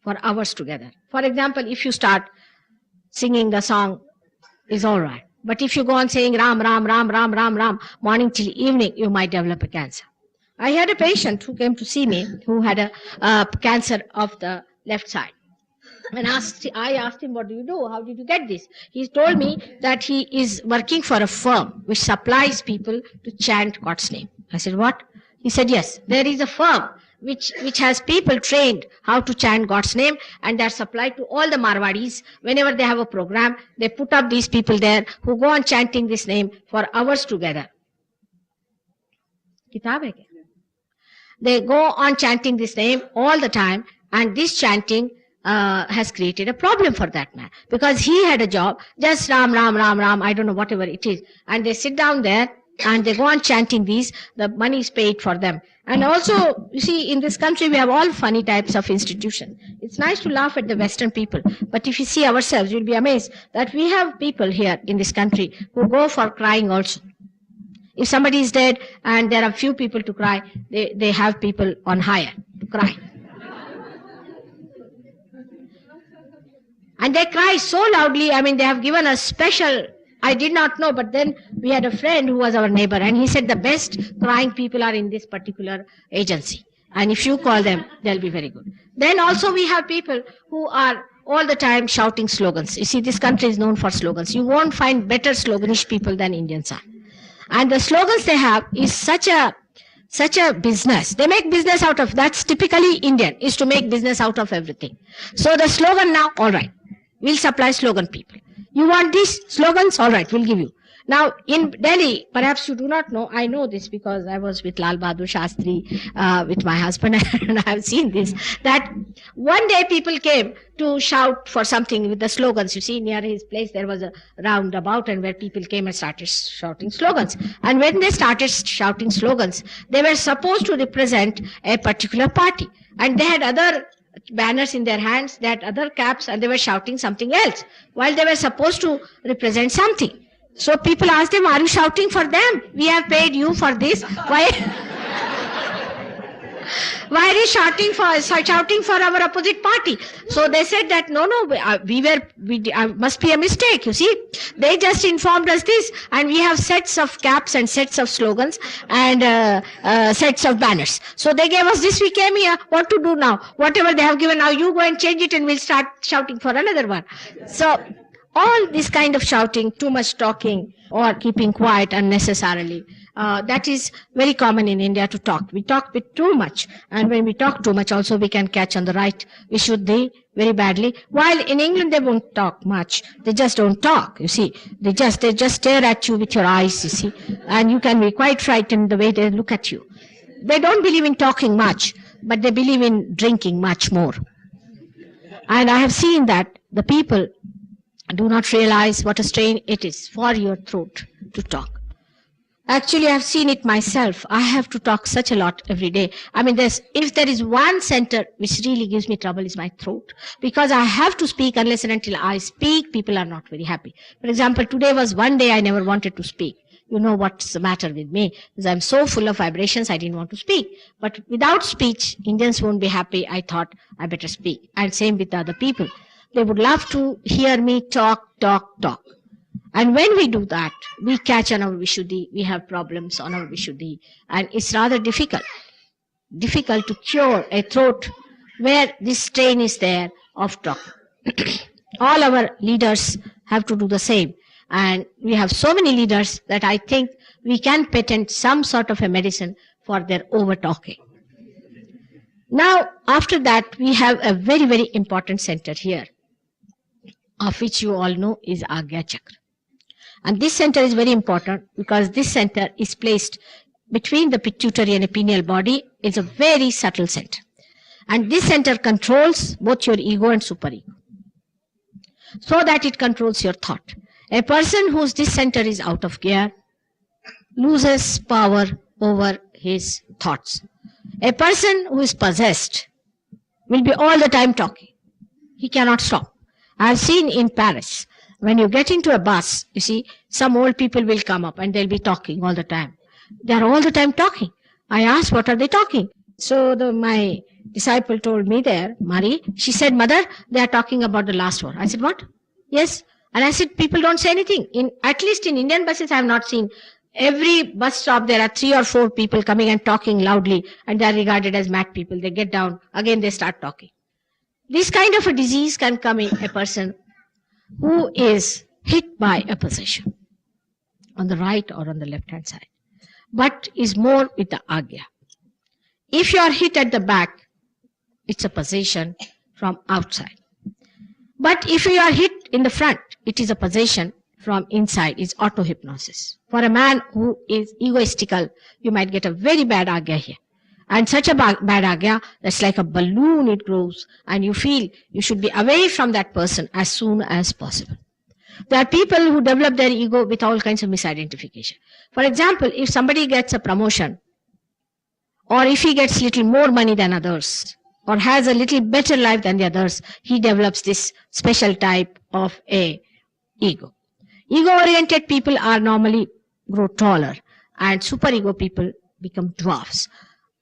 for hours together. For example, if you start singing the song, is all right. But if you go on saying Ram, Ram, Ram, Ram, Ram, Ram, morning till evening, you might develop a cancer. I had a patient who came to see me who had a cancer of the left side. And I asked him, what do you do? How did you get this? He told me that he is working for a firm which supplies people to chant God's name. I said, what? He said, yes, there is a firm which has people trained how to chant God's name, and they are supplied to all the Marwadis. Whenever they have a program, they put up these people there who go on chanting this name for hours together. Kitab hai kya? They go on chanting this name all the time, and this chanting has created a problem for that man, because he had a job, just Ram, Ram, Ram, Ram, I don't know, whatever it is. And they sit down there and they go on chanting these, the money is paid for them. And also, you see, in this country, we have all funny types of institutions. It's nice to laugh at the Western people, but if you see ourselves, you'll be amazed that we have people here in this country who go for crying also. If somebody is dead and there are few people to cry, they have people on hire to cry. And they cry so loudly, I mean, they have given a special I did not know, but then we had a friend who was our neighbor, and he said the best crying people are in this particular agency. And if you call them, they'll be very good. Then also we have people who are all the time shouting slogans. You see, this country is known for slogans. You won't find better sloganish people than Indians are. And the slogans they have is such a business. They make business out of, that's typically Indian, is to make business out of everything. So the slogan now, all right, we'll supply slogan people. You want these slogans? All right, we'll give you. Now, in Delhi, perhaps you do not know, I know this because I was with Lal Bahadur Shastri, with my husband, and I have seen this, that one day people came to shout for something with the slogans. You see, near his place, there was a roundabout, and where people came and started shouting slogans. And when they started shouting slogans, they were supposed to represent a particular party. And they had other banners in their hands, they had other caps, and they were shouting something else, while they were supposed to represent something. So people asked them, are you shouting for them? We have paid you for this. Why are you shouting for our opposite party? So they said that no, must be a mistake. You see, they just informed us this, and we have sets of caps and sets of slogans and sets of banners. So they gave us this. We came here. What to do now? Whatever they have given, now you go and change it, and we'll start shouting for another one. So all this kind of shouting, too much talking, or keeping quiet unnecessarily, that is very common in India to talk. We talk with too much, and when we talk too much also we can catch on the right Vishuddhi very badly. While in England they won't talk much, they just don't talk, you see. They just stare at you with your eyes, you see, and you can be quite frightened the way they look at you. They don't believe in talking much, but they believe in drinking much more. And I have seen that the people do not realize what a strain it is for your throat to talk. Actually, I have seen it myself. I have to talk such a lot every day. I mean, if there is one center which really gives me trouble, is my throat. Because I have to speak. Unless and until I speak, people are not very happy. For example, today was one day I never wanted to speak. You know what's the matter with me, because I'm so full of vibrations, I didn't want to speak. But without speech, Indians won't be happy. I thought I better speak. And same with the other people. They would love to hear me talk. And when we do that, we catch on our Vishuddhi, we have problems on our Vishuddhi, and it's rather difficult to cure a throat where this strain is there of talk. All our leaders have to do the same. And we have so many leaders that I think we can patent some sort of a medicine for their over-talking. Now, after that, we have a very, very important center here, of which you all know is Agya Chakra. And this center is very important because this center is placed between the pituitary and the pineal body. It's a very subtle center. And this center controls both your ego and superego, so that it controls your thought. A person whose this center is out of gear loses power over his thoughts. A person who is possessed will be all the time talking. He cannot stop. I have seen in Paris, when you get into a bus, you see, some old people will come up and they'll be talking all the time. They are all the time talking. I asked, what are they talking? So my disciple told me there, Marie, she said, Mother, they are talking about the last war. I said, what? Yes. And I said, people don't say anything. At least in Indian buses, I have not seen. Every bus stop, there are 3 or 4 people coming and talking loudly, and they are regarded as mad people. They get down, again they start talking. This kind of a disease can come in a person who is hit by a possession on the right or on the left hand side, but is more with the Agya. If you are hit at the back, it's a possession from outside. But if you are hit in the front, it is a possession from inside. It's auto-hypnosis. For a man who is egoistical, you might get a very bad Agya here. And such a bad Agya, that's like a balloon, it grows, and you feel you should be away from that person as soon as possible. There are people who develop their ego with all kinds of misidentification. For example, if somebody gets a promotion, or if he gets little more money than others, or has a little better life than the others, he develops this special type of a ego. Ego-oriented people are normally grow taller, and super-ego people become dwarfs.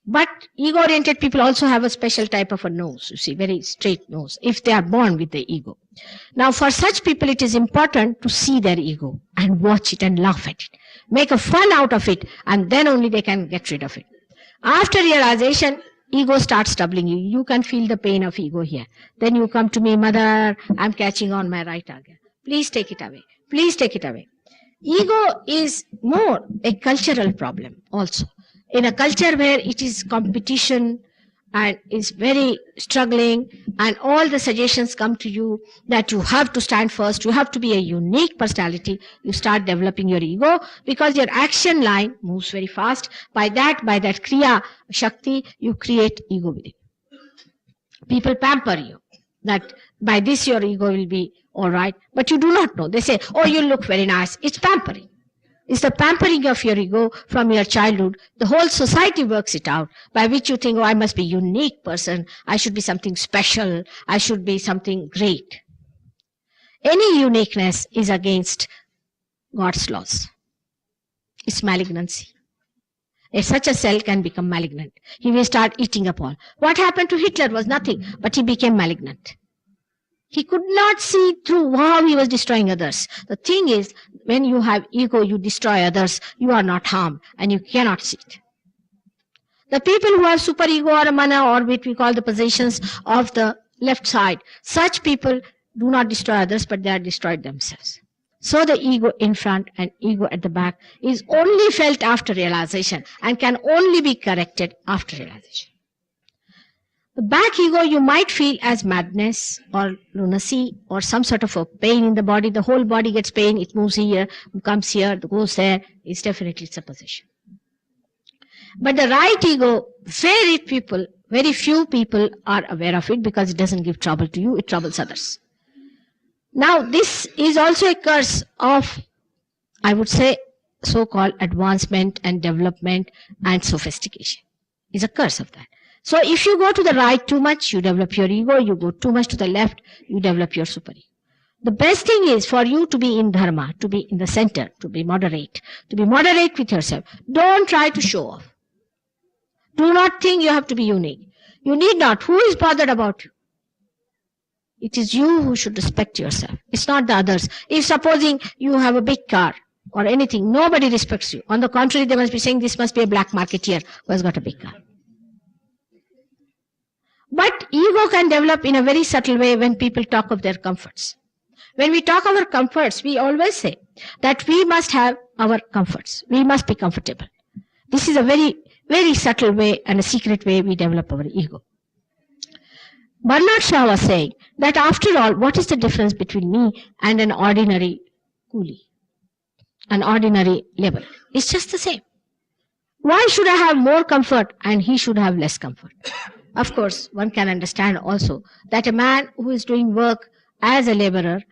But ego-oriented people also have a special type of a nose, you see, very straight nose, if they are born with the ego. Now, for such people, it is important to see their ego and watch it and laugh at it. Make a fun out of it, and then only they can get rid of it. After realization, ego starts troubling you. You can feel the pain of ego here. Then you come to me, Mother, I'm catching on my right eye. Please take it away. Please take it away. Ego is more a cultural problem also. In a culture where it is competition and is very struggling, and all the suggestions come to you that you have to stand first, you have to be a unique personality, you start developing your ego because your action line moves very fast. By that Kriya Shakti, you create ego within. People pamper you that by this your ego will be all right, but you do not know. They say, oh, you look very nice. It's pampering. It's the pampering of your ego from your childhood. The whole society works it out, by which you think, oh, I must be a unique person. I should be something special. I should be something great. Any uniqueness is against God's laws. It's malignancy. If such a cell can become malignant, he will start eating up all. What happened to Hitler was nothing, but he became malignant. He could not see through how he was destroying others. The thing is, when you have ego, you destroy others, you are not harmed, and you cannot see it. The people who have superego or mana, or what we call the possessions of the left side, such people do not destroy others, but they are destroyed themselves. So the ego in front and ego at the back is only felt after realization and can only be corrected after realization. The back ego you might feel as madness or lunacy or some sort of a pain in the body. The whole body gets pain. It moves here, comes here, goes there. It's definitely its a possession. But the right ego, very few people are aware of it because it doesn't give trouble to you. It troubles others. Now, this is also a curse of, I would say, so-called advancement and development and sophistication. It's a curse of that. So if you go to the right too much, you develop your ego. You go too much to the left, you develop your superego. The best thing is for you to be in dharma, to be in the center, to be moderate with yourself. Don't try to show off. Do not think you have to be unique. You need not. Who is bothered about you? It is you who should respect yourself. It's not the others. If supposing you have a big car or anything, nobody respects you. On the contrary, they must be saying this must be a black marketeer who has got a big car. But ego can develop in a very subtle way when people talk of their comforts. When we talk of our comforts, we always say that we must have our comforts. We must be comfortable. This is a very, very subtle way and a secret way we develop our ego. Bernard Shaw was saying that after all, what is the difference between me and an ordinary coolie, an ordinary laborer? It's just the same. Why should I have more comfort and he should have less comfort? Of course, one can understand also that a man who is doing work as a laborer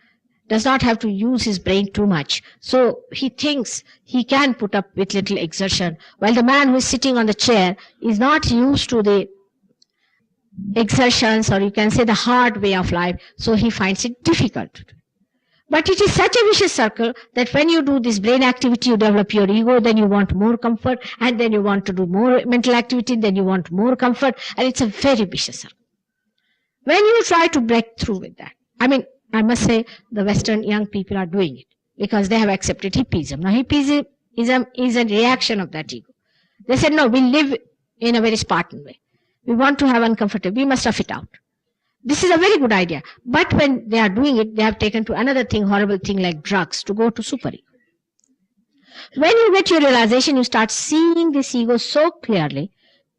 does not have to use his brain too much. So he thinks he can put up with little exertion, while the man who is sitting on the chair is not used to the exertions, or you can say the hard way of life, so he finds it difficult to do. But it is such a vicious circle that when you do this brain activity, you develop your ego, then you want more comfort, and then you want to do more mental activity, then you want more comfort, and it's a very vicious circle. When you try to break through with that, I must say the Western young people are doing it because they have accepted hippism. Now, hippism is a reaction of that ego. They said, no, we live in a very Spartan way. We want to have uncomfortable. We must rough it out. This is a very good idea. But when they are doing it, they have taken to another thing, horrible thing like drugs, to go to superego. When you get your realization, you start seeing this ego so clearly,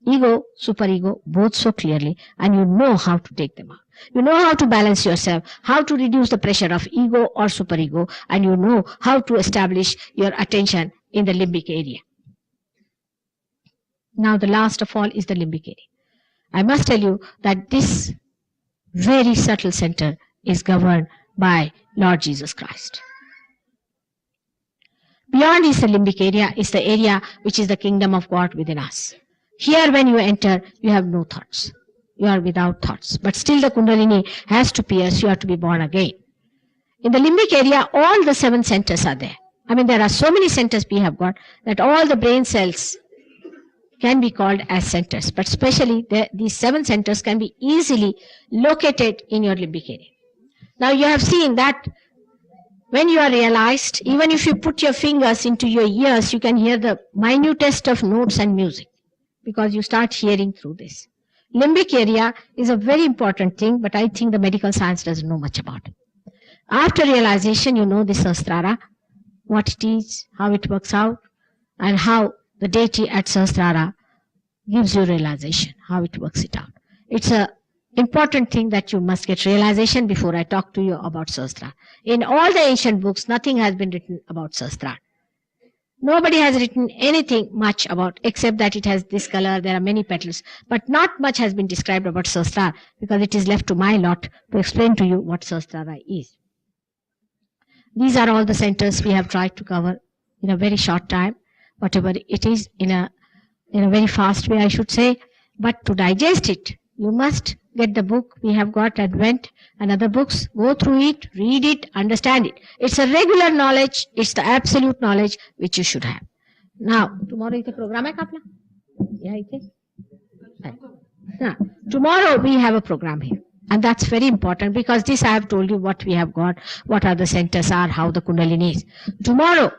ego, superego, both so clearly, and you know how to take them out. You know how to balance yourself, how to reduce the pressure of ego or superego, and you know how to establish your attention in the limbic area. Now, the last of all is the limbic area. I must tell you that this very subtle center is governed by Lord Jesus Christ. Beyond is the limbic area, is the area which is the kingdom of God within us. Here when you enter, you have no thoughts. You are without thoughts. But still the Kundalini has to pierce, you have to be born again. In the limbic area, all the 7 centers are there. There are so many centers we have got that all the brain cells can be called as centers, but especially these 7 centers can be easily located in your limbic area. Now you have seen that when you are realized, even if you put your fingers into your ears, you can hear the minutest of notes and music because you start hearing through this. Limbic area is a very important thing, but I think the medical science doesn't know much about it. After realization, you know the Sahasrara, what it is, how it works out, and how the deity at Sahasrara gives you realization, how it works it out. It's a important thing that you must get realization before I talk to you about Sahasrara. In all the ancient books, nothing has been written about Sahasrara. Nobody has written anything much about, except that it has this color, there are many petals, but not much has been described about Sahasrara because it is left to my lot to explain to you what Sahasrara is. These are all the centers we have tried to cover in a very short time, whatever it is, in a very fast way, I should say. But to digest it, you must get the book we have got, Advent and other books, go through it, read it, understand it. It's a regular knowledge, it's the absolute knowledge which you should have. Now, tomorrow is a program hai ka apna? Yeah, it is. Now, tomorrow we have a program here. And that's very important because this I have told you what we have got, what are the centers are, how the Kundalini is. Tomorrow,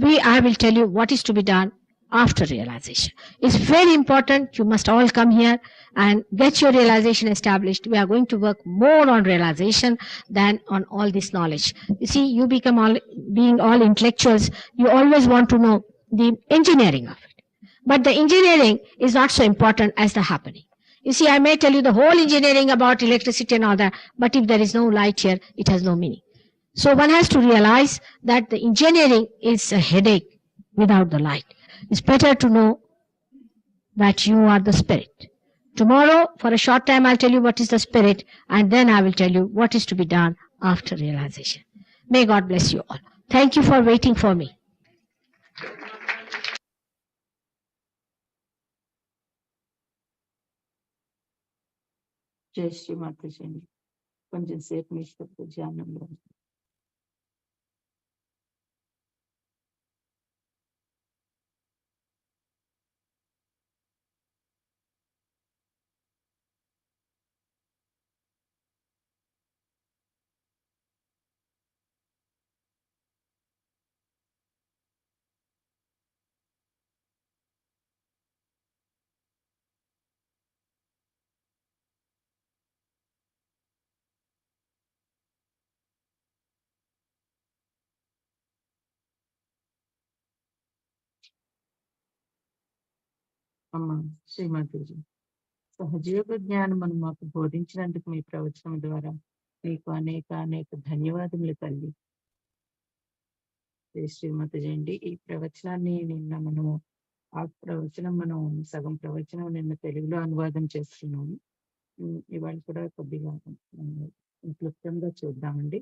I will tell you what is to be done after realization. It's very important. You must all come here and get your realization established. We are going to work more on realization than on all this knowledge. You see, you become being all intellectuals, you always want to know the engineering of it. But the engineering is not so important as the happening. You see, I may tell you the whole engineering about electricity and all that, but if there is no light here, it has no meaning. So one has to realize that the engineering is a headache without the light. It's better to know that you are the spirit. Tomorrow, for a short time, I'll tell you what is the spirit, and then I will tell you what is to be done after realization. May God bless you all. Thank you for waiting for me. జై శ్రీ మాతాజీ అండి. కొంచెం సేపు మీ ధ్యానంలో అమ్మ శ్రీమాతాజీ, సహజయోగ జ్ఞానం మనం మాకు బోధించినందుకు మీ ప్రవచనం ద్వారా మీకు అనేక అనేక ధన్యవాదములు తల్లి. శ్రీమాతాజీ అండి, ఈ ప్రవచనాన్ని నిన్న మనము మనం సగం ప్రవచనం నిన్న తెలుగులో అనువాదం చేస్తున్నాము. ఇవాళ కూడా కొద్దిగా క్లుప్తంగా చూద్దామండి.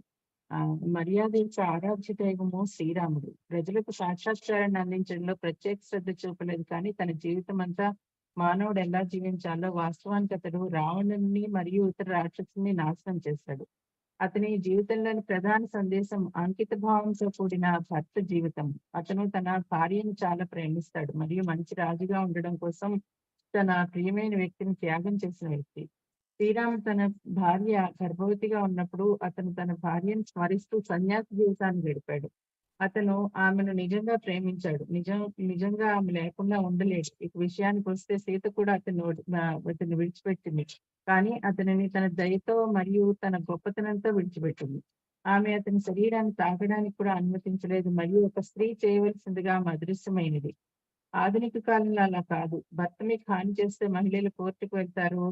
మర్యాద యొక్క ఆరాధ్య దైవము శ్రీరాముడు ప్రజలకు సాక్షాత్కారాన్ని అందించడంలో ప్రత్యేక శ్రద్ధ చూపలేదు, కానీ తన జీవితం అంతా మానవుడు ఎలా జీవించాలో వాస్తవానికి అతడు రావణుని మరియు ఇతర రాక్షసుని నాశనం చేశాడు. అతని జీవితంలోని ప్రధాన సందేశం అంకిత భావంతో కూడిన భర్త జీవితం. అతను తన భార్యను చాలా ప్రేమిస్తాడు మరియు మంచి రాజుగా ఉండడం కోసం తన ప్రియమైన వ్యక్తిని త్యాగం చేసిన వ్యక్తి. శ్రీరాముడు తన భార్య గర్భవతిగా ఉన్నప్పుడు అతను తన భార్యను స్మరిస్తూ సన్యాస జీవితాన్ని గడిపాడు. అతను ఆమెను నిజంగా ప్రేమించాడు, నిజంగా ఆమె లేకుండా ఉండలేడు. ఈ విషయానికి వస్తే సీత కూడా అతన్ని విడిచిపెట్టింది, కానీ అతనిని తన దయతో మరియు తన గొప్పతనంతో విడిచిపెట్టింది. ఆమె అతని శరీరాన్ని తాకడానికి కూడా అనుమతించలేదు మరియు ఒక స్త్రీ చేయవలసిందిగా ఆమె అదృశ్యమైనది. ఆధునిక కాలంలో అలా కాదు. భర్త మీకు హాని చేస్తే మహిళలు కోర్టుకు వెళ్తారు,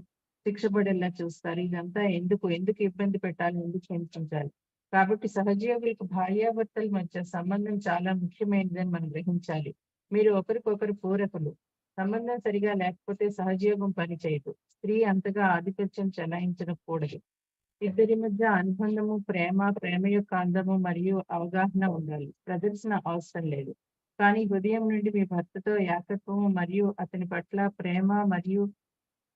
శిక్ష పడేలా చూస్తారు. ఇదంతా ఎందుకు ఇబ్బంది పెట్టాలి, ఎందుకు హింసించాలి? కాబట్టి సహజయోగులకు భార్యాభర్తల మధ్య సంబంధం చాలా ముఖ్యమైనదని మనం గ్రహించాలి. మీరు ఒకరికొకరు పూరకులు. సంబంధం సరిగా లేకపోతే సహజయోగం పనిచేయదు. స్త్రీ అంతగా ఆధిపత్యం చెలాయించకూడదు. ఇద్దరి మధ్య అనుబంధము, ప్రేమ యొక్క అందము మరియు అవగాహన ఉండాలి. ప్రదర్శన అవసరం లేదు, కానీ హృదయం నుండి మీ భర్తతో ఏకత్వము మరియు అతని పట్ల ప్రేమ మరియు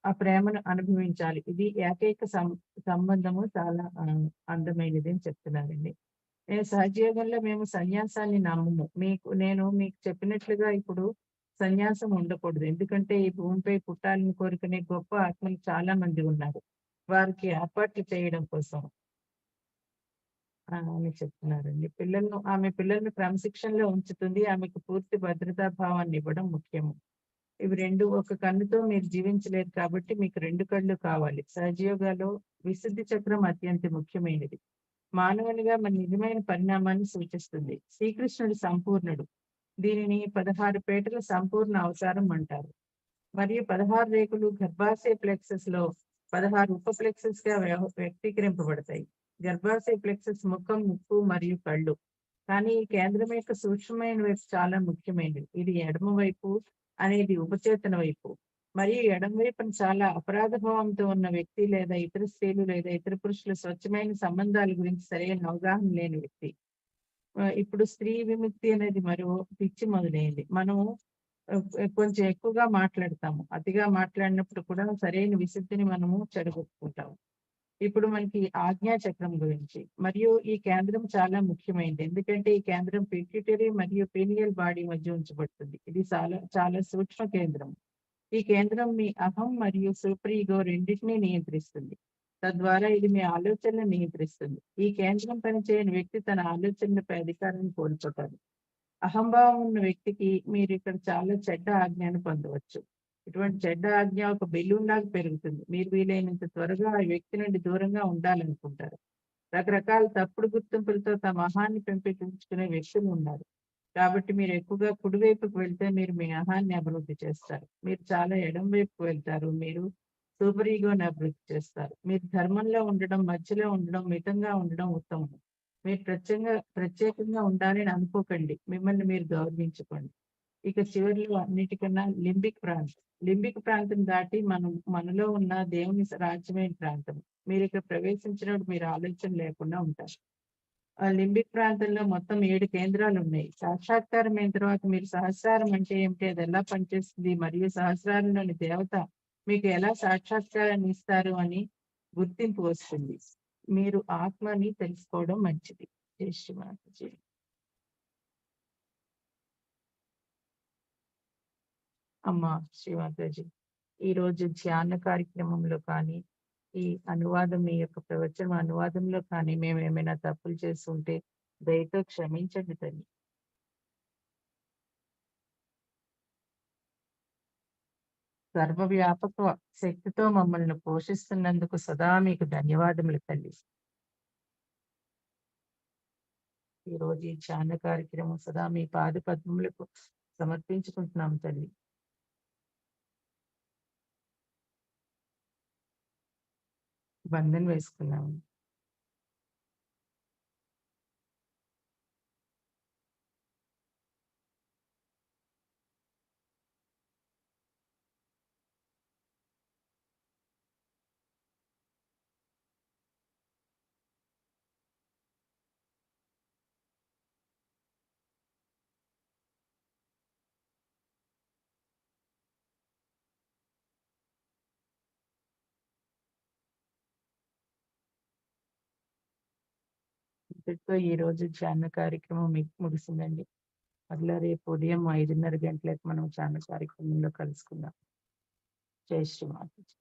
ఆ ప్రేమను అనుభవించాలి. ఇది ఏకైక సంబంధము చాలా అందమైనది అని చెప్తున్నారండి. సహజయోగంలో మేము సన్యాసాన్ని నమ్మము. నేను మీకు చెప్పినట్లుగా ఇప్పుడు సన్యాసం ఉండకూడదు. ఎందుకంటే ఈ భూమిపై పుట్టాలని కోరుకునే గొప్ప ఆత్మలు చాలా మంది ఉన్నారు. వారికి ఏర్పాట్లు చేయడం కోసం అని చెప్తున్నారండి. ఆమె పిల్లల్ని క్రమశిక్షణలో ఉంచుతుంది. ఆమెకు పూర్తి భద్రతా భావాన్ని ఇవ్వడం ముఖ్యము. ఇవి 2 ఒక కన్నుతో మీరు జీవించలేరు కాబట్టి మీకు 2 కళ్ళు కావాలి. సహజయోగాలో విశుద్ధి చక్రం అత్యంత ముఖ్యమైనది. మానవునిగా మన నిజమైన పరిణామాన్ని సూచిస్తుంది. శ్రీకృష్ణుడు సంపూర్ణుడు. దీనిని 16 పేటల సంపూర్ణ అవతారం అంటారు. మరియు 16 రేకులు గర్భాశయ ప్లెక్సస్ లో 16 ఉప ప్లెక్సస్ గా వ్యక్తీకరింపబడతాయి. గర్భాశయ ప్లెక్సస్ ముఖం, ముక్కు మరియు కళ్ళు. కానీ ఈ కేంద్రం యొక్క సూక్ష్మమైన వైపు చాలా ముఖ్యమైనది. ఇది ఎడమ వైపు అనేది ఉపచేతన వైపు. మరియు ఎడమ వైపున చాలా అపరాధ భావంతో ఉన్న వ్యక్తి లేదా ఇతర స్త్రీలు లేదా ఇతర పురుషుల స్వచ్ఛమైన సంబంధాల గురించి సరైన అవగాహన లేని వ్యక్తి. ఇప్పుడు స్త్రీ విముక్తి అనేది మరో పిచ్చి మొదలైంది. మనం కొంచెం ఎక్కువగా మాట్లాడతాము. అతిగా మాట్లాడినప్పుడు కూడా సరైన విశుద్ధిని మనము చెడగొట్టుకుంటాము. ఇప్పుడు మనకి ఆజ్ఞా చక్రం గురించి. మరియు ఈ కేంద్రం చాలా ముఖ్యమైనది. ఎందుకంటే ఈ కేంద్రం పిట్యూటరీ మరియు పీనియల్ బాడీ మధ్య ఉంచబడుతుంది. ఇది చాలా సూక్ష్మ కేంద్రం. ఈ కేంద్రం మీ అహం మరియు సూపర్ ఈగో రెండింటినీ నియంత్రిస్తుంది. తద్వారా ఇది మీ ఆలోచనలను నియంత్రిస్తుంది. ఈ కేంద్రం పనిచేయని వ్యక్తి తన ఆలోచనలపై అధికారాన్ని కోల్పోతాడు. అహంభావం ఉన్న వ్యక్తికి మీరు ఇక్కడ చాలా చెడ్డ ఆజ్ఞను పొందవచ్చు. ఇటువంటి చెడ్డ ఆజ్ఞ ఒక బెలూన్ లాగా పెరుగుతుంది. మీరు వీలైనంత త్వరగా ఆ వ్యక్తి నుండి దూరంగా ఉండాలనుకుంటారు. రకరకాల తప్పుడు గుర్తింపులతో తమ అహాన్ని పెంపొందించుకునే వ్యక్తులు ఉన్నారు. కాబట్టి మీరు ఎక్కువగా కుడివైపుకు వెళ్తే మీరు మీ అహాన్ని అభివృద్ధి చేస్తారు. మీరు చాలా ఎడం వైపుకు వెళ్తారు. మీరు సూపర్ ఈగోని అభివృద్ధి చేస్తారు. మీరు ధర్మంలో ఉండడం, మధ్యలో ఉండడం, మితంగా ఉండడం ఉత్తమం. మీరు ప్రత్యేకంగా ఉండాలని అనుకోకండి. మిమ్మల్ని మీరు గౌరవించుకోండి. ఇక చివరిలో అన్నిటికన్నా లింబిక్ ప్రాంతం దాటి మనలో ఉన్న దేవుని రాజ్యమైన ప్రాంతం. మీరు ఇక్కడ ప్రవేశించినప్పుడు మీరు ఆలోచన లేకుండా ఉంటారు. ఆ లింబిక్ ప్రాంతంలో మొత్తం 7 కేంద్రాలు ఉన్నాయి. సాక్షాత్కారం అయిన తర్వాత మీరు సహస్రారం అంటే ఏమిటి, అది ఎలా పనిచేస్తుంది, మరియు సహస్రారంలోని దేవత మీకు ఎలా సాక్షాత్కారాన్ని ఇస్తారు అని గుర్తింపు వస్తుంది. మీరు ఆత్మని తెలుసుకోవడం మంచిది. జై శ్రీమాతాజీ. అమ్మా శ్రీమాతాజీ, ఈరోజు ధ్యాన కార్యక్రమంలో కానీ ఈ అనువాదం, మీ యొక్క ప్రవచనం అనువాదంలో కానీ మేము ఏమైనా తప్పులు చేస్తుంటే దయతో క్షమించండి తల్లి. సర్వవ్యాపక శక్తితో మమ్మల్ని పోషిస్తున్నందుకు సదా మీకు ధన్యవాదములు తల్లి. ఈరోజు ఈ ధ్యాన కార్యక్రమం సదా మీ పాద పద్మములకు సమర్పించుకుంటున్నాం తల్లి. బంధన్ వేసుకున్నాము. ఇంతటితో ఈ రోజు ధ్యాన కార్యక్రమం మీకు ముగిసిందండి. మళ్ళా రేపు ఉదయం 5:30 గంటలకు మనం ధ్యాన కార్యక్రమంలో కలుసుకుందాం. జై శ్రీమాతాజీ.